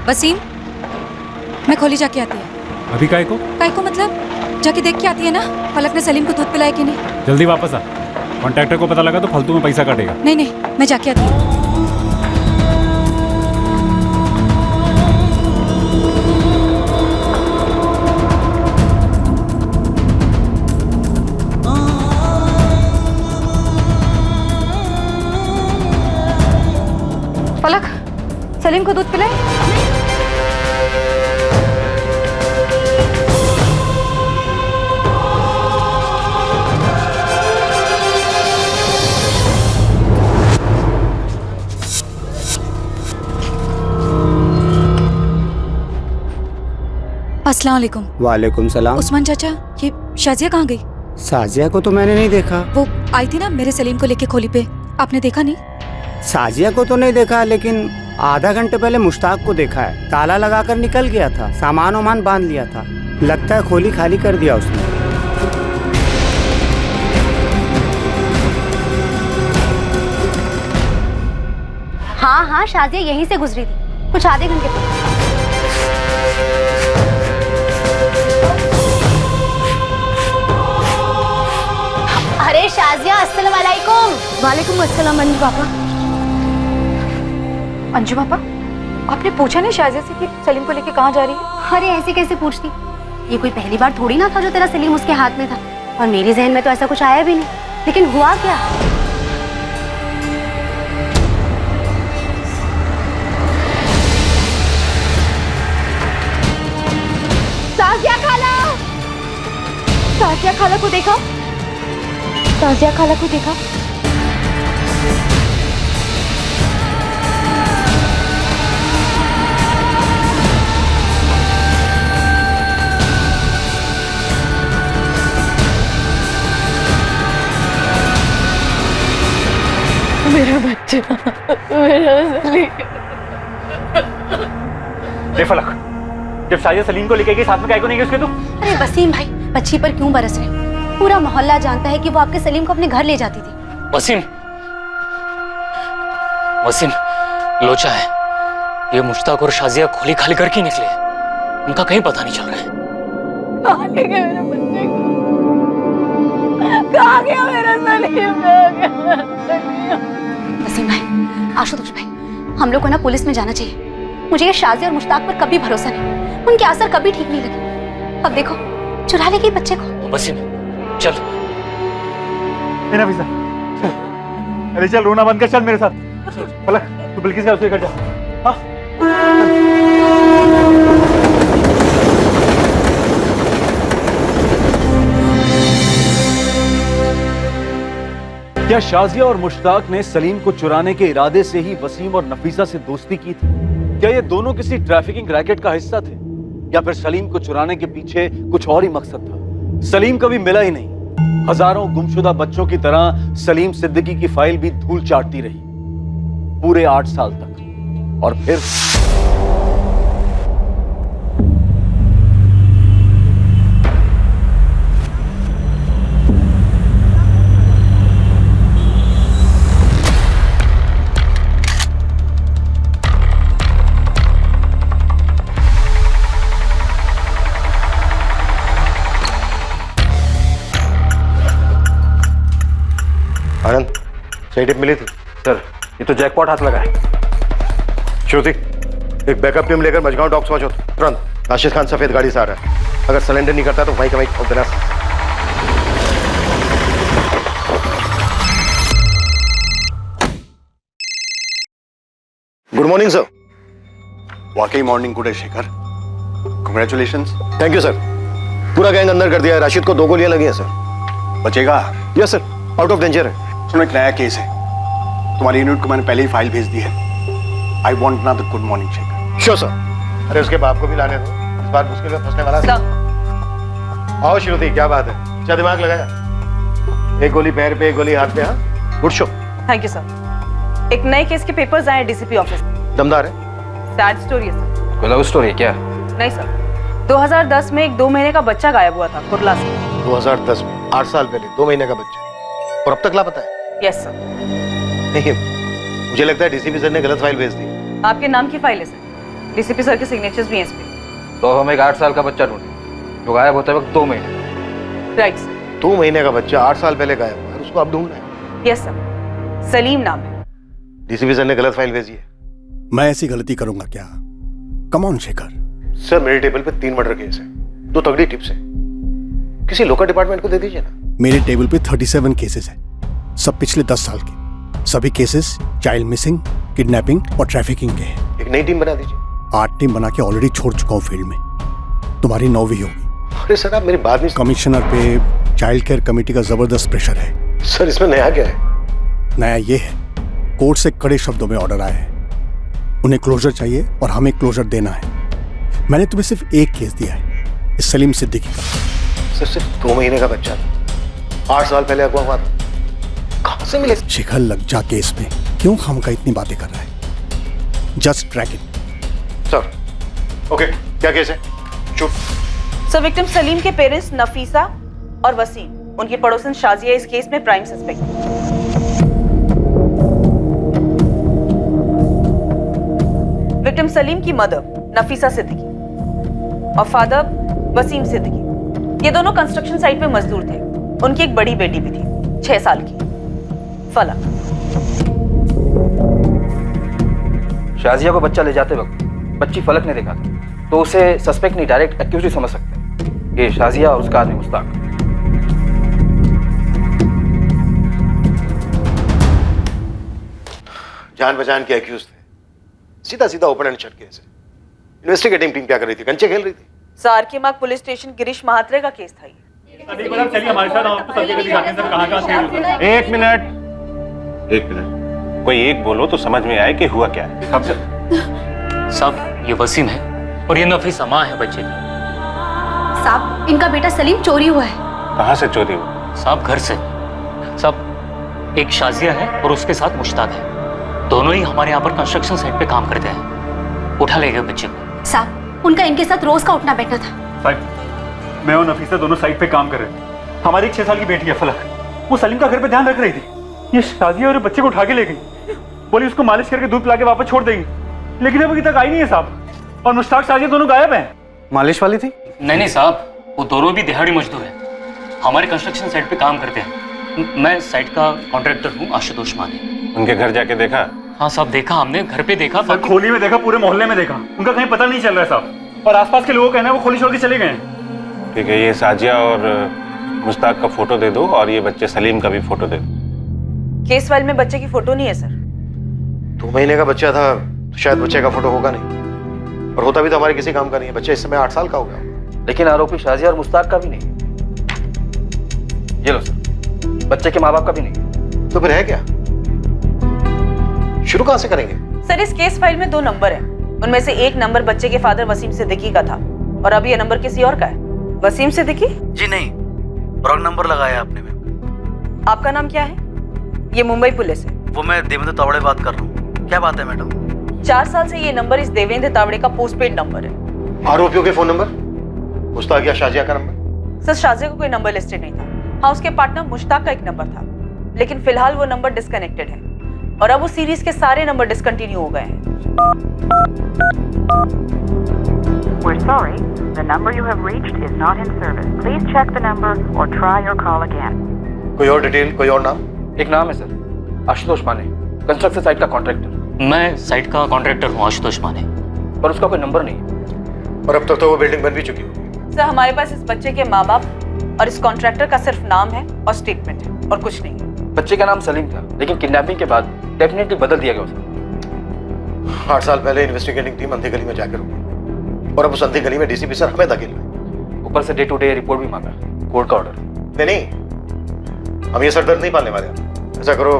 वसीम, मैं खोली जाके आती है। अभी काय को मतलब जाके देख के आती है ना, फलक ने सलीम को दूध पिलाया कि नहीं। जल्दी वापस आ, कॉन्ट्रैक्टर को पता लगा तो फालतू में पैसा काटेगा। नहीं, मैं जाके आती हूँ। फलक, सलीम को दूध पिलाए। अस्सलाम वालेकुम। वालेकुम सलाम। उस्मान चाचा, ये शाजिया कहाँ गई? साजिया को तो मैंने नहीं देखा। वो आई थी ना मेरे सलीम को लेके खोली पे, आपने देखा नहीं? साजिया को तो नहीं देखा, लेकिन आधा घंटे पहले मुश्ताक को देखा है। ताला लगाकर निकल गया था, सामान वामान बांध लिया था। लगता है खोली खाली कर दिया उसने। हाँ, शाजिया यहीं से गुजरी थी कुछ आधे घंटे पहले। अरे शाजिया, अस्सलाम वालेकुम। वालेकुम अस्सलाम अंजू पापा। अंजू पापा, आपने पूछा नहीं शाजिया से कि सलीम को लेके कहाँ जा रही है? अरे ऐसे कैसे पूछती, ये कोई पहली बार थोड़ी ना था जो तेरा सलीम उसके हाथ में था। और मेरे जहन में तो ऐसा कुछ आया भी नहीं, लेकिन हुआ क्या? साजिया खाला, साजिया खाला को देखा, साजिया खाला को देखा। मेरा बच्चा, मेरा सलीम। फलक, जब शाजिया सलीम को लेके गई साथ में काय को नहीं गई उसके? तू अरे वसीम भाई, बच्ची पर क्यों बरस रहे? पूरा मोहल्ला जानता है कि वो आपके सलीम को अपने घर ले जाती थी। वसीम, वसीम लोचा है। ये मुश्ताक और शाजिया खोली खाली करके निकले, उनका कहीं पता नहीं चल रहा है। कहाँ ले गए मेरे बच्चे को? कहाँ गया मेरा सलीम? वसीम भाई, आशुतोष भाई, हम लोग को ना पुलिस में जाना चाहिए। मुझे ये शाजिया और मुश्ताक पर कभी भरोसा नहीं, उनके असर कभी ठीक नहीं लगे। अब देखो, चुरा ले गई बच्चे को। वसीम चल। नफीसा, अरे चल, रोना बंद कर, चल मेरे साथ। फलक, तू बिल्किस का रसोई घर जा। हाँ? क्या शाजिया और मुश्ताक ने सलीम को चुराने के इरादे से ही वसीम और नफीसा से दोस्ती की थी? क्या ये दोनों किसी ट्रैफिकिंग रैकेट का हिस्सा थे, या फिर सलीम को चुराने के पीछे कुछ और ही मकसद था? सलीम कभी मिला ही नहीं। हजारों गुमशुदा बच्चों की तरह सलीम सिद्दीकी की फाइल भी धूल चाटती रही पूरे 8 साल तक। और फिर आनंद, सही टिप मिली थी? सर, ये तो जैकपॉट हाथ लगा है। श्रुति, एक बैकअप टीम लेकर मजगांव डॉक्स पहुंचो तुरंत। राशिद खान सफेद गाड़ी से आ रहा है, अगर सिलेंडर नहीं करता तो वहीं का वहीं ठोक देना। Good morning sir. वाकई मॉर्निंग गुड है Shekhar, congratulations. Thank you sir. पूरा गैंग अंदर कर दिया है। राशिद को 2 गोलियां लगी हैं सर। बचेगा? Yes sir, out of danger है। सुनो, एक नया केस है, तुम्हारी यूनिट को मैंने पहले ही फाइल भेज दी है। I want now the good morning Shekhar. Sure sir. अरे उसके बाप को भी लाने दो, इस बार मुश्किल में फंसने वाला है। आओ श्रुति, क्या बात है, अच्छा दिमाग लगाया। एक गोली पैर पे, एक गोली हाथ पे। हाँ, good show. Thank you sir. एक नए केस के पेपर्स आए डीसीपी ऑफिस। दमदार है। सैड स्टोरी है सर। कोई लव स्टोरी है क्या? नहीं सर, 2010 में एक 2 महीने का बच्चा गायब हुआ था कुर्ला से। 2010 में? 8 साल पहले 2 महीने का बच्चा, और अब तक लापता है? Yes sir. नहीं, मुझे लगता है डीसीपी सर ने गलत फाइल भेज दी। आपके नाम की फाइल है सर। डीसीपी सर के सिग्नेचर्स भी हैं इस पे। तो हम एक 8 साल का बच्चा ढूंढे जो गायब होते वक्त 2 महीने। Right sir. 2 महीने का बच्चा 8 साल पहले गायब हुआ है, उसको आप ढूंढ रहे हैं? यस सर, सलीम नाम है। डीसीपी सर ने गलत फाइल भेजी है। मैं ऐसी गलती करूंगा क्या? Come on Shekhar. सर मेरे टेबल पे 3 मर्डर केस है, 2 तगड़ी टिप्स है, किसी लोकल डिपार्टमेंट को दे दीजिए ना। मेरे टेबल पे 37 केसेस हैं, सब पिछले 10 साल के। सभी केसेस चाइल्ड मिसिंग, किडनैपिंग और ट्रैफिकिंग के हैं। एक नई टीम बना दीजिए। 8 टीम बना के ऑलरेडी छोड़ चुका हूँ फील्ड में, तुम्हारी 9वीं होगी। अरे सर आप मेरी बात नहीं। कमिश्नर पे चाइल्ड केयर कमेटी का जबरदस्त प्रेशर है। सर इसमें नया क्या है? नया ये है, कोर्ट से कड़े शब्दों में ऑर्डर आया है, उन्हें क्लोजर चाहिए और हमें क्लोजर देना है। मैंने तुम्हें सिर्फ एक केस दिया है, इस सलीम सिद्दीकी का। सर सिर्फ 2 महीने का बच्चा था, 8 साल पहले अगवा हुआ था, कहां से मिले? शिखर लग जा केस में क्यों खामखा इतनी बातें कर रहा है? Just track it. Sir okay, क्या केस है? चुप। सर विक्टिम सलीम के पेरेंट्स नफीसा और वसीम, उनकी पड़ोसन शाजिया इस केस में प्राइम सस्पेक्ट। विक्टिम सलीम की मदर नफीसा सिद्दीकी और फादर वसीम सिद्दीकी, ये दोनों कंस्ट्रक्शन साइट पे मजदूर थे। उनकी एक बड़ी बेटी भी थी 6 साल की, फलक। शाजिया को बच्चा ले जाते वक्त बच्ची फलक ने देखा था, तो उसे सस्पेक्ट नहीं डायरेक्ट एक्यूज ही समझ सकते हैं। ये शाजिया और उसका आदमी मुश्ताक। जान पहचान के एक्यूज थे, सीधा सीधा ओपन एंड शट केस है। इन्वेस्टिगेटिंग टीम क्या कर रही थी? कंचे खेल रही थी। सार के मार्ग पुलिस स्टेशन गिरीश महात्रे का केस था ये। चलिए हमारे साथ, आपको सब जगह दिखाते हैं सर कहाँ-कहाँ से। 1 मिनट, कोई एक बोलो तो समझ में आए कि हुआ क्या है। साहब ये वसीम है और ये नफीसा माँ है बच्चे की। साहब इनका बेटा सलीम चोरी हुआ है। कहाँ से चोरी हुई? साहब घर से। साहब एक शाजिया है और उसके साथ मुश्ताक है, दोनों ही हमारे यहाँ पर कंस्ट्रक्शन साइट पे काम करते हैं। उठा ले गए बच्चे को। साहब उनका इनके साथ रोज का उठना बैठना था। साहब मैं और नफीसा दोनों साइट पे काम कर रहे थे। हमारी एक 6 साल की बेटी है फलक, वो सलीम का घर पे ध्यान रख रही थी। ये शाजिया और बच्चे को उठा के ले गई, बोली उसको मालिश करके दूध पिला के वापस छोड़ देगी, लेकिन अभी तक आई नहीं है साहब। और मुश्ताक शाजिया दोनों गायब हैं। मालिश वाली थी? नहीं साहब, वो दोनों भी दिहाड़ी मजदूर हैं, हमारे कंस्ट्रक्शन साइट पे काम करते हैं। मैं साइट का कॉन्ट्रैक्टर हूँ, आशुतोष माने। उनके घर जाके देखा? हाँ साहब देखा, हमने घर पे देखा। सर खोली में देखा, पूरे मोहल्ले में देखा, उनका कहीं पता नहीं चल रहा है साहब। और आसपास के लोगों का कहना है वो खोली छोड़ के चले गए हैं। ठीक है, ये साजिया और मुश्ताक का फोटो दे दो और ये बच्चे सलीम का भी फोटो दे दो। केस फाइल में बच्चे की फोटो नहीं है सर। 2 महीने का बच्चा था तो शायद बच्चे का फोटो होगा नहीं, और होता भी तो हमारे किसी काम का नहीं है। बच्चा इस समय 8 साल का हो गया। लेकिन आरोपी शाजिया और मुश्ताक का भी नहीं। ये लो सर, बच्चे के माँ बाप का भी नहीं। तो फिर है क्या? शुरू कहां से करेंगे? सर इस केस फाइल में 2 नंबर हैं, उनमें से एक नंबर बच्चे के फादर वसीम सिद्दीकी का था और अब ये नंबर किसी और का है। वसीम सिद्दीकी? जी नहीं, रॉन्ग नंबर लगाया आपने मैम। आपका नाम क्या है? ये मुंबई पुलिस है। वो मैं देवेंद्र तावड़े बात कर रहा हूँ। क्या बात है मैडम? 4 साल से ये नंबर इस देवेंद्र तावड़े का पोस्टपेड नंबर है। आरोपियों के फोन नंबर? मुश्ताक या शाजिया का नंबर? सर शाजिया का कोई नंबर लिस्टेड नहीं था। हाँ उसके पार्टनर मुश्ताक का एक नंबर था, लेकिन फिलहाल वो नंबर डिस्कनेक्टेड है और अब उस सीरीज के सारे नंबर डिसकंटिन्यू हो गए हैं। We're sorry, the number you have reached is not in service. Please check the number or try your call again. कोई और डिटेल, कोई और नाम? एक नाम है सर, आशुतोष माने, कंस्ट्रक्शन साइट का कॉन्ट्रैक्टर। मैं साइट का कॉन्ट्रैक्टर हूँ, आशुतोष माने। पर उसका कोई नंबर नहीं है। और अब तक तो वो बिल्डिंग बन भी चुकी होगी। सर हमारे पास इस बच्चे के माँ बाप और इस कॉन्ट्रैक्टर का सिर्फ नाम है और स्टेटमेंट है और कुछ नहीं है। बच्चे का नाम सलीम था, लेकिन किडनैपिंग के बाद डेफिनेटली बदल दिया गया उसे। 8 साल पहले इन्वेस्टिगेटिंग टीम अंधी गली में जाकर रुकी और अब उस अंधी गली में डीसीपी सर हमें धकेल रहे। ऊपर से डे टू डे रिपोर्ट भी मांगा, कोर्ट का ऑर्डर। नहीं, हम ये सरदर्द नहीं पालने वाले। ऐसा करो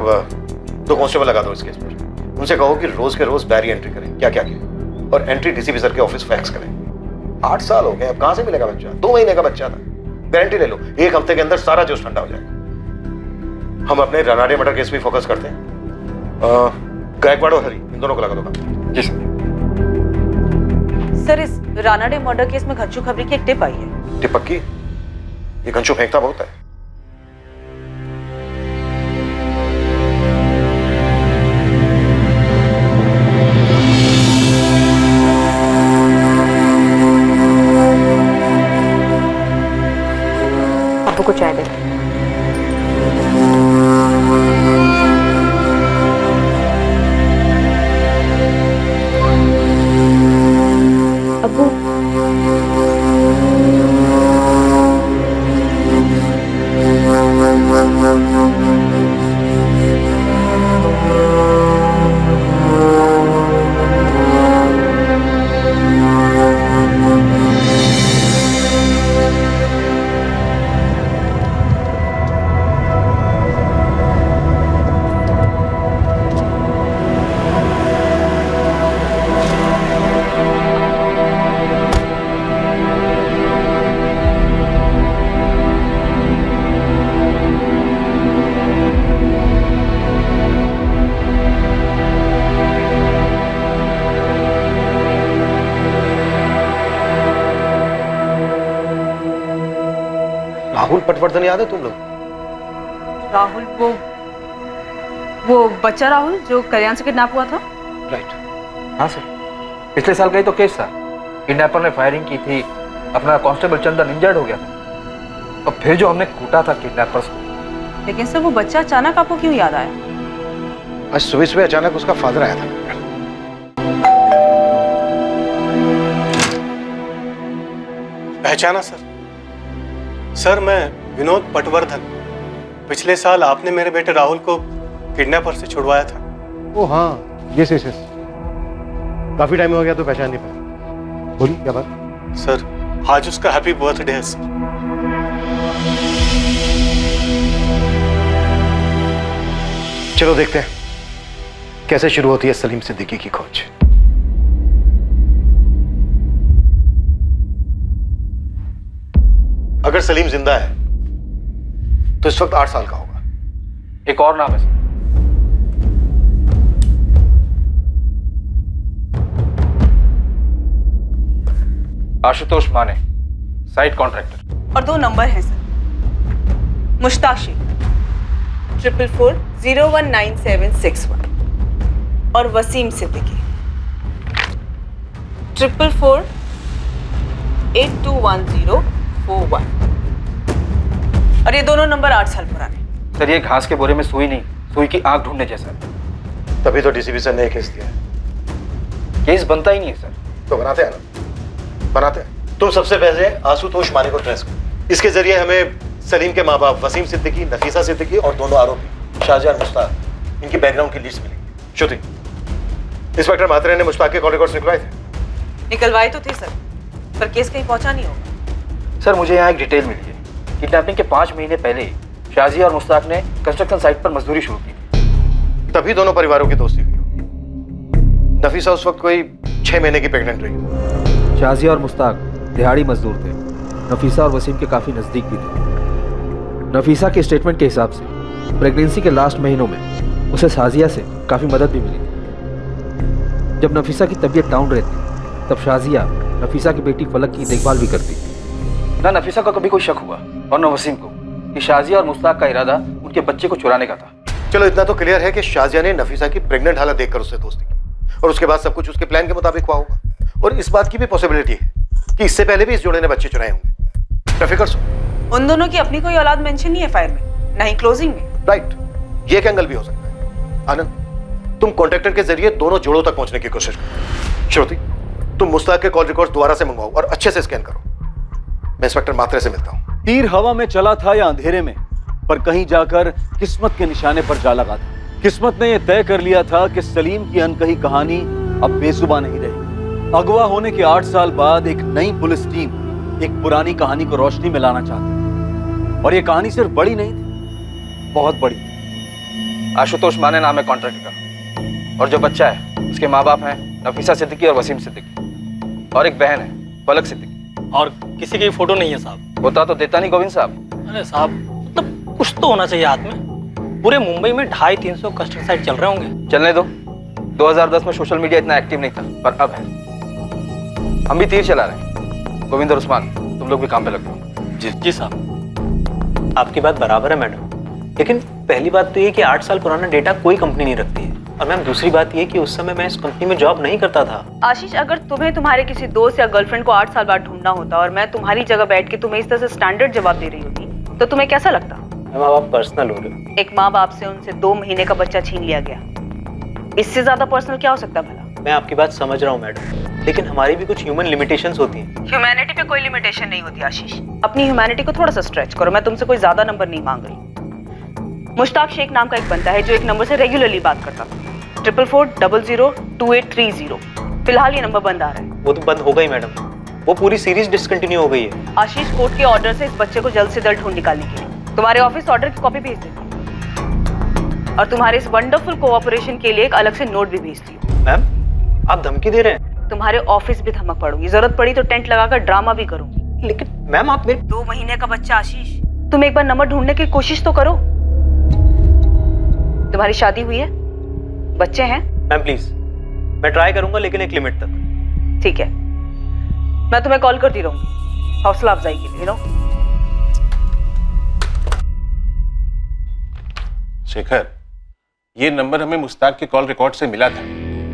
2 कांस्टेबल लगा दो इस केस पर। उनसे कहो कि रोज के रोज डायरी एंट्री करें, क्या क्या किया, और एंट्री डीसीपी सर के ऑफिस फैक्स करें। 8 साल हो गए, अब कहां से मिलेगा बच्चा? 2 महीने का बच्चा था। गारंटी ले लो 1 हफ्ते के अंदर सारा जोश ठंडा हो जाएगा। हम अपने रानाडे मर्डर केस भी फोकस करते हैं। गायकवाड़ और हरी इन दोनों को लगा दो। जी सर। सर इस रानाडे मर्डर केस में घच्चू खबरी की एक टिप आई है। टिप पक्की? ये घंचू फेंकता बहुत है। उनको चाय दे। अब्बू, राहुल पटवर्धन याद है तुम लोग? राहुल, वो बच्चा राहुल जो कल्याण से किडनैप हुआ था? राइट। हाँ सर, पिछले साल का ही तो केस था। किडनैपर ने फायरिंग की थी, अपना कांस्टेबल चंदन इंजर्ड हो गया था और फिर जो हमने कूटा था किडनैपर्स को। लेकिन सर वो बच्चा अचानक आपको क्यों याद आया? आज सुबह सुबह अचानक उसका फादर आया था। पहचाना सर? सर मैं विनोद पटवर्धन। पिछले साल आपने मेरे बेटे राहुल को किडनैपर से छुड़वाया था। ओ हाँ, यस यस यस। काफी टाइम हो गया तो पहचान नहीं पाया। बोलिए क्या बात? सर आज उसका हैप्पी बर्थडे है सर। चलो देखते हैं कैसे शुरू होती है सलीम सिद्दीकी की खोज। अगर सलीम जिंदा है तो इस वक्त 8 साल का होगा। एक और नाम है सर, आशुतोष माने, साइट कॉन्ट्रैक्टर। और 2 नंबर हैं सर, मुश्ताक शेख 444019761 और वसीम सिद्दीकी 444821041। और ये दोनों नंबर 8 साल पुराने। सर ये घास के बोरे में सुई नहीं, सुई की आंख ढूंढने जैसा है। तभी तो डीसीपी सर ने केस दिया है। केस बनता ही नहीं है सर। तो बनाते हैं ना, बनाते हैं। तुम सबसे पहले आशुतोष माने को ट्रेस करो। इसके जरिए हमें सलीम के माँ बाप वसीम सिद्दीकी, नफीसा सिद्दीकी और दोनों आरोपी शाहजहां और मुश्ताक, इनकी बैकग्राउंड की लिस्ट मिलेगी। श्रुति, इंस्पेक्टर मात्रे ने मुश्ताक के कॉल रिकॉर्ड्स निकलवाए थे? निकलवाए तो थे सर, पर केस कहीं पहुंचा नहीं होगा। सर मुझे यहाँ एक डिटेल मिली है। किडनैपिंग के 5 महीने पहले शाजिया और मुश्ताक ने कंस्ट्रक्शन साइट पर मजदूरी शुरू की। तभी दोनों परिवारों की दोस्ती हुई। नफीसा उस वक्त कोई 6 महीने की प्रेग्नेंट रही। शाजिया और मुश्ताक दिहाड़ी मजदूर थे। नफीसा और वसीम के काफी नजदीक भी थे। नफीसा के स्टेटमेंट के हिसाब से प्रेगनेंसी के लास्ट महीनों में उसे शाजिया से काफी मदद भी मिली थी। जब नफीसा की तबीयत डाउन रहती तब शाजिया नफीसा की बेटी फलक की देखभाल भी करती। ना नफीसा को कभी कोई शक हुआ और न वसीम को कि शाजिया और मुश्ताक का इरादा उनके बच्चे को चुराने का था। चलो इतना तो क्लियर है कि शाजिया ने नफीसा की प्रेग्नेंट हालत देखकर उससे दोस्ती की और उसके बाद सब कुछ उसके प्लान के मुताबिक हुआ होगा। और इस बात की भी पॉसिबिलिटी है कि इससे पहले भी इस जोड़े ने बच्चे चुराए होंगे। ट्रैफिकर्स उन दोनों की अपनी कोई औलाद मेंशन नहीं है फाइल में, ना ही क्लोजिंग में। राइट, ये एक एंगल भी हो सकता है। आनंद, तुम कॉन्ट्रैक्टर के जरिए दोनों जोड़ों तक पहुंचने की कोशिश करो। श्रुति, तुम मुश्ताक के कॉल रिकॉर्ड दोबारा से मंगवाओ और अच्छे से स्कैन करो। मैं इंस्पेक्टर मात्रे से मिलता हूं। तीर हवा में चला था या अंधेरे में, पर कहीं जाकर किस्मत के निशाने पर जा लगा था। किस्मत ने यह तय कर लिया था कि सलीम की अनकही कहानी अब बेजुबान नहीं रही। अगवा होने के 8 साल बाद एक नई पुलिस टीम एक पुरानी कहानी को रोशनी में लाना चाहती है। और यह कहानी सिर्फ बड़ी नहीं थी, बहुत बड़ी। आशुतोष माने नाम है कॉन्ट्रैक्टर का, और जो बच्चा है उसके माँ बाप हैं नफीसा सिद्दीकी और वसीम सिद्दीकी, और एक बहन है फलक सिद्दीकी। और किसी की फोटो नहीं है साहब। होता तो देता नहीं गोविंद साहब। अरे साहब, मतलब कुछ तो होना चाहिए हाथ में। पूरे मुंबई में 250-300 कंस्ट्रक्शन साइट चल रहे होंगे। चलने दो, 2010 में सोशल मीडिया इतना एक्टिव नहीं था, पर अब है। हम भी तीर चला रहे हैं। गोविंद और उस्मान, तुम लोग भी काम पे लग जाओ। जी साहब, आपकी बात बराबर है मैडम, लेकिन पहली बात तो ये कि 8 साल पुराना डेटा कोई कंपनी नहीं रखती है। और मैम दूसरी बात ये कि उस समय मैं इस कंपनी में जॉब नहीं करता था। आशीष, अगर तुम्हें तुम्हारे किसी दोस्त या गर्लफ्रेंड को 8 साल बाद ढूंढना होता और मैं तुम्हारी जगह बैठ के तुम्हें इस तरह से स्टैंडर्ड जवाब दे रही होती तो तुम्हें कैसा लगता? मैम आप पर्सनल हो रहे हो। एक माँ बाप से उनसे 2 महीने का बच्चा छीन लिया गया, इससे ज्यादा पर्सनल क्या हो सकता है भला? मैं आपकी बात समझ रहा हूँ मैडम, लेकिन हमारी भी कुछ ह्यूमन लिमिटेशंस होती हैं। ह्यूमैनिटी पे कोई लिमिटेशन नहीं होती आशीष। अपनी ह्यूमैनिटी को थोड़ा सा स्ट्रेच करो। मैं तुमसे कोई ज्यादा नंबर नहीं मांग रही। मुश्ताक शेख नाम का एक बंदा है जो एक नंबर से रेगुलरली बात करता था, 44002830। फिलहाल ये नंबर बंद आ रहा है। वो तो बंद हो गई मैडम, वो पूरी सीरीज डिसकंटिन्यू हो गई है। आशीष, कोर्ट के ऑर्डर से इस बच्चे को जल्द से जल्द ढूंढ निकालने के लिए तुम्हारे ऑफिस ऑर्डर की कॉपी भेज देती हूँ और तुम्हारे इस वंडरफुल कोऑपरेशन के लिए एक अलग से नोट भी भेजती हूँ। मैम आप धमकी दे रहे हैं? तुम्हारे ऑफिस भी धमक पड़ूंगी, जरूरत पड़ी तो टेंट लगाकर ड्रामा भी करूंगी। लेकिन मैम आप मेरे 2 महीने का बच्चा आशीष, तुम एक बार नंबर ढूंढने की कोशिश तो करो। तुम्हारी शादी हुई है, बच्चे हैं? मैम प्लीज, मैं ट्राई करूंगा लेकिन एक लिमिट तक। ठीक है, मैं तुम्हें कॉल करती रहूंगी हौसला अफजाई के लिए। शेखर, ये नंबर हमें मुश्ताक के कॉल रिकॉर्ड से मिला था।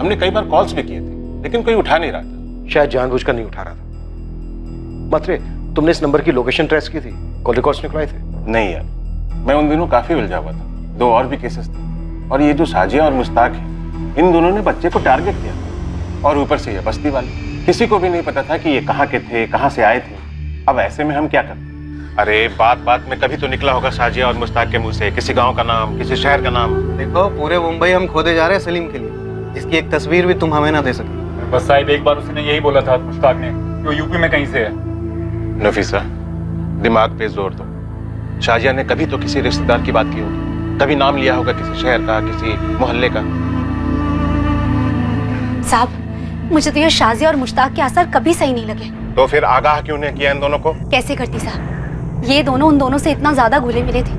हमने कई बार कॉल्स भी किए थे लेकिन कोई उठा नहीं रहा था। शायद जानबूझकर नहीं उठा रहा था। मात्रे, तुमने इस नंबर की लोकेशन ट्रेस की थी, कॉल रिकॉर्ड्स निकलवाए थे? नहीं यार, मैं उन दिनों काफी उलझा हुआ था। 2 और भी केसेस थे और ये जो साजिया और मुश्ताक है, इन दोनों ने बच्चे को टारगेट किया और ऊपर से ये बस्ती वाले। किसी को भी नहीं पता था कि ये कहाँ के थे, कहाँ से आए थे। अब ऐसे में हम क्या करते? अरे बात बात में कभी तो निकला होगा साजिया और मुश्ताक के मुंह से किसी गांव का नाम, किसी शहर का नाम। देखो, पूरे मुंबई हम खोदे जा रहे हैं सलीम के लिए, जिसकी एक तस्वीर भी तुम हमें ना दे सके। बस साहिब, एक बार उसने यही बोला था मुश्ताक ने कि वो यूपी में कहीं से है। नफीसा, दिमाग पे जोर दो। शाजिया ने कभी तो किसी रिश्तेदार की बात की होगी, कभी नाम लिया होगा किसी शहर का, किसी मोहल्ले का। साहब, मुझे तो ये शाजिया और मुश्ताक के असर कभी सही नहीं लगे। तो फिर आगाह क्यों नहीं किया इन दोनों को? कैसे करती साहब, ये दोनों उन दोनों से इतना ज्यादा घुले मिले थे,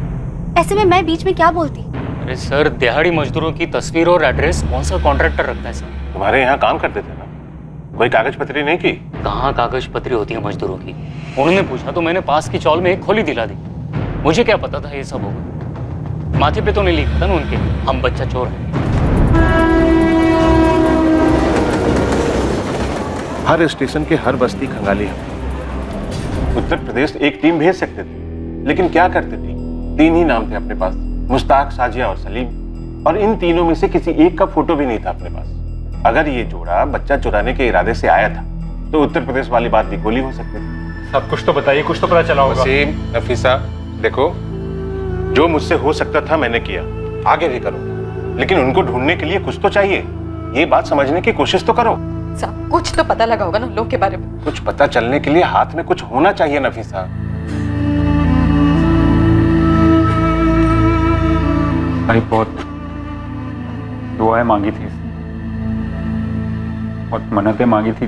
ऐसे में मैं बीच में क्या बोलती? अरे सर, दिहाड़ी मजदूरों की तस्वीर और एड्रेस कौन सा कॉन्ट्रैक्टर रखता है सर? तुम्हारे यहाँ काम करते थे ना, कोई कागज पत्री नहीं की? कहाँ कागज पत्री होती है मजदूरों की? उन्होंने पूछा तो मैंने पास की चौल में एक खोली दिला दी। मुझे क्या पता था ये सब होगा। माथे पे तो नहीं लिखा था ना उनके, हम बच्चा चोर हैं। हर स्टेशन के हर बस्ती खंगाली है। उत्तर प्रदेश एक टीम भेज सकते थे, लेकिन क्या करते थे? 3 ही नाम थे अपने पास, मुश्ताक, साजिया और सलीम, और इन तीनों में से किसी एक का फोटो भी नहीं था अपने पास। अगर ये जोड़ा बच्चा चुराने के इरादे से आया था तो उत्तर प्रदेश वाली बात भी गोली हो सकती थी। सब कुछ तो बताइए, कुछ तो पता चला होगा। वसीम, नफीसा, देखो, जो मुझसे हो सकता था मैंने किया, आगे भी करूंगा, लेकिन उनको ढूंढने के लिए कुछ तो चाहिए। ये बात समझने की कोशिश तो करो। साहब, कुछ तो पता लगा होगा ना लोग के बारे में। कुछ पता चलने के लिए हाथ में कुछ होना चाहिए नफीसा। भाई बहुत दुआएं मांगी थी और मन्नतें मांगी थी,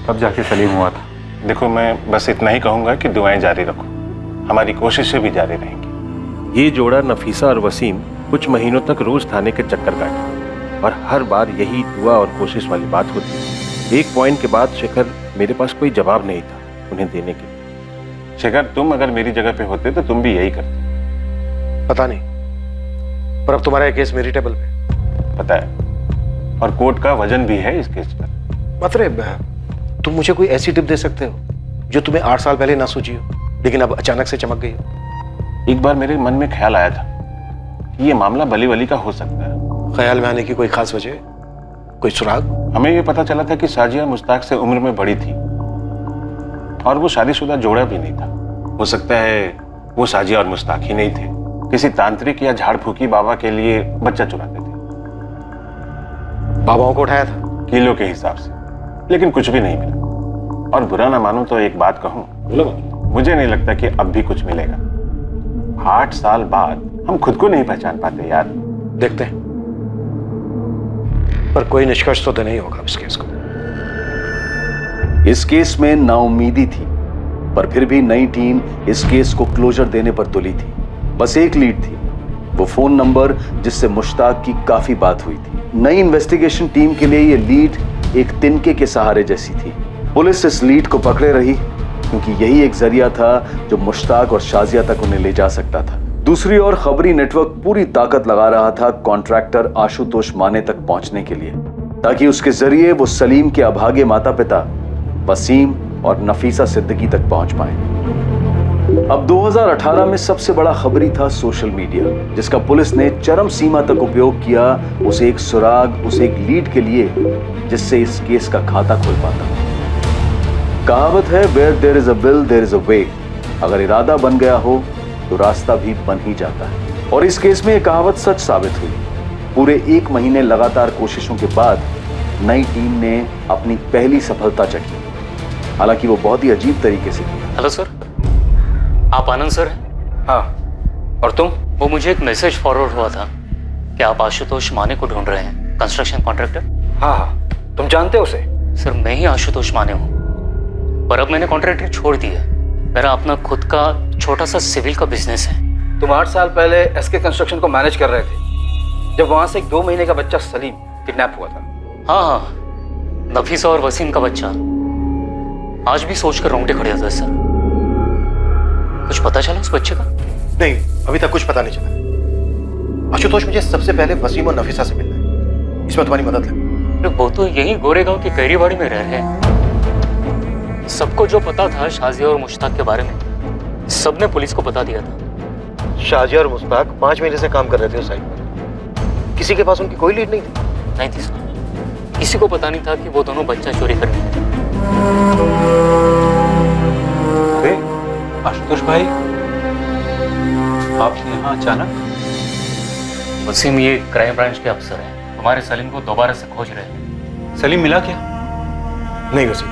तब जाके सलीम हुआ था। देखो, मैं बस इतना ही कहूंगा कि दुआएं जारी रखो, हमारी कोशिशें भी जारी रहेंगी। ये जोड़ा नफीसा और वसीम कुछ महीनों तक रोज थाने के चक्कर काटे और हर बार यही दुआ और कोशिश वाली बात होती। एक पॉइंट के बाद शेखर, मेरे पास कोई जवाब नहीं था उन्हें देने के लिए। शेखर, तुम अगर मेरी जगह पे होते तो तुम भी यही करते। पता नहीं, पर अब तुम्हारा केस मेरी टेबल पे। पता है, और कोर्ट का वजन भी है इस केस पर। मतलब तुम मुझे कोई ऐसी टिप दे सकते हो जो तुम्हें 8 साल पहले ना सूझी हो, लेकिन अब अचानक से चमक गई हो? एक बार मेरे मन में ख्याल आया था कि ये मामला बली वली का हो सकता है। ख्याल में आने की कोई खास वजह, कोई सुराग? हमें ये पता चला था कि साजिया मुश्ताक से उम्र में बड़ी थी और वो शादीशुदा जोड़ा भी नहीं था। हो सकता है वो साजिया और मुश्ताक ही नहीं थे, किसी तांत्रिक या झाड़ फूकी बाबा के लिए बच्चा चुराते थे। बाबाओं को उठाया था किलो के हिसाब से, लेकिन कुछ भी नहीं मिला। और बुरा ना मानो तो एक बात कहूं, मुझे नहीं लगता कि अब भी कुछ मिलेगा। 8 साल बाद हम खुद को नहीं पहचान पाते यार। देखते हैं, पर कोई निष्कर्ष तो नहीं होगा इस केस को। इस केस में नाउम्मीदी थी, पर फिर भी नई टीम इस केस को क्लोजर देने पर तुली थी। बस एक लीड थी, वो फोन नंबर जिससे मुश्ताक की काफी बात हुई थी। नई इन्वेस्टिगेशन टीम के लिए ये लीड एक तिनके के सहारे जैसी थी। पुलिस इस लीड को पकड़े रही क्योंकि यही एक जरिया था जो मुश्ताक और शाजिया तक उन्हें ले जा सकता था। दूसरी ओर खबरी नेटवर्क पूरी ताकत लगा रहा था कॉन्ट्रैक्टर आशुतोष माने तक पहुंचने के लिए, ताकि उसके जरिए वो सलीम के अभागे माता पिता वसीम और नफीसा सिद्दीकी तक पहुंच पाए। अब 2018 में सबसे बड़ा खबरी था सोशल मीडिया, जिसका पुलिस ने चरम सीमा तक उपयोग किया, उसे एक सुराग, उसे एक लीड के लिए, जिससे इस केस का खाता खुल पाता। कहावत है, where there is a will there is a way. अगर इरादा बन गया हो तो रास्ता भी बन ही जाता है। और इस केस में यह कहावत सच साबित हुई। पूरे 1 महीने लगातार कोशिशों के बाद नई टीम ने अपनी पहली सफलता चखी। हालांकि वो बहुत ही अजीब तरीके से की। हेलो सर, आप आनंद सर हैं? हाँ, और तुम? वो मुझे एक मैसेज फॉरवर्ड हुआ था कि आप आशुतोष माने को ढूंढ रहे हैं, कंस्ट्रक्शन कॉन्ट्रैक्टर। हाँ हाँ, तुम जानते हो उसे? सर, मैं ही आशुतोष माने हूँ, पर अब मैंने कॉन्ट्रैक्टर छोड़ दिया। मेरा अपना खुद का छोटा सा सिविल का बिजनेस है। तुम 8 साल पहले एसके कंस्ट्रक्शन को मैनेज कर रहे थे, जब वहां से एक 2 महीने का बच्चा सलीम किडनैप हुआ था। हाँ हाँ, नफीसा और वसीम का बच्चा। आज भी सोचकर रोंगटे खड़े होते हैं सर। कुछ पता चला उस बच्चे का? नहीं, अभी तक कुछ पता नहीं चला। आशुतोष, मुझे सबसे पहले वसीम और नफीसा से मिलना है, इसमें तुम्हारी मदद लगे। वो तो यही गोरेगांव की कैरीबाड़ी में रह रहे हैं। सबको जो पता था शाजिया और मुश्ताक के बारे में, सबने पुलिस को बता दिया था। शाजिया और मुश्ताक 5 महीने से काम कर रहे थे उस साइट पर। किसी के पास उनकी कोई लीड नहीं थी। नहीं थी सर, किसी को पता नहीं था कि वो दोनों बच्चा चोरी करने थे। आशुतोष भाई, आप यहाँ अचानक? वसीम ये क्राइम ब्रांच के अफसर हैं, तुम्हारे सलीम को दोबारा से खोज रहे हैं। सलीम मिला क्या? नहीं वसीम,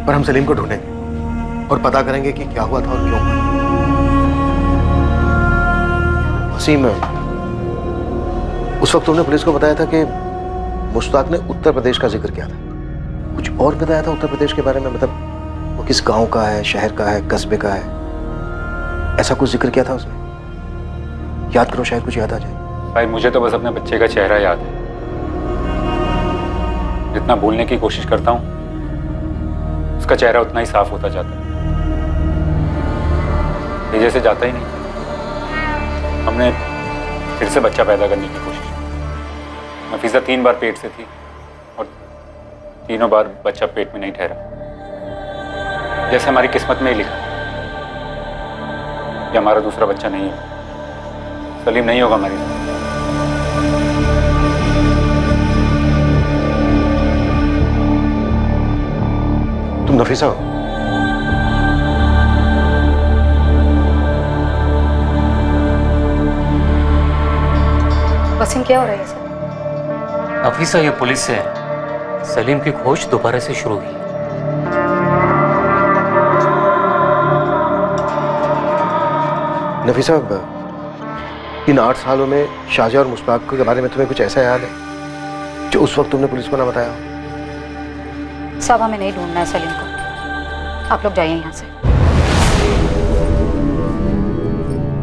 पर हम सलीम को ढूंढेंगे और पता करेंगे कि क्या हुआ था और क्यों हुआ। वसीम, उस वक्त तुमने पुलिस को बताया था कि मुश्ताक ने उत्तर प्रदेश का जिक्र किया था। कुछ और बताया था उत्तर प्रदेश के बारे में? मतलब वो किस गांव का है, शहर का है, कस्बे का है, ऐसा कुछ जिक्र किया था उसने? याद करो, शायद कुछ याद आ जाए। भाई, मुझे तो बस अपने बच्चे का चेहरा याद है। जितना भूलने की कोशिश करता हूँ, उसका चेहरा उतना ही साफ होता जाता है। ये जैसे जाता ही नहीं। हमने फिर से बच्चा पैदा करने की कोशिश की। नफीसा 3 बार पेट से थी और तीनों बार बच्चा पेट में नहीं ठहरा। जैसे हमारी किस्मत में ही लिखा कि हमारा दूसरा बच्चा नहीं है। सलीम नहीं होगा हमारी साथ। तुम नफीसा हो? वसीम, क्या हो रहा है सर? नफीसा, ये पुलिस से सलीम की खोज दोबारा से शुरू हुई। नफीसा, इन 8 सालों में शाजिया और मुश्ताक के बारे में तुम्हें कुछ ऐसा याद है जो उस वक्त तुमने पुलिस को ना बताया हो? साहब, हमें नहीं ढूंढना है सलीम को, आप लोग जाइए यहाँ से।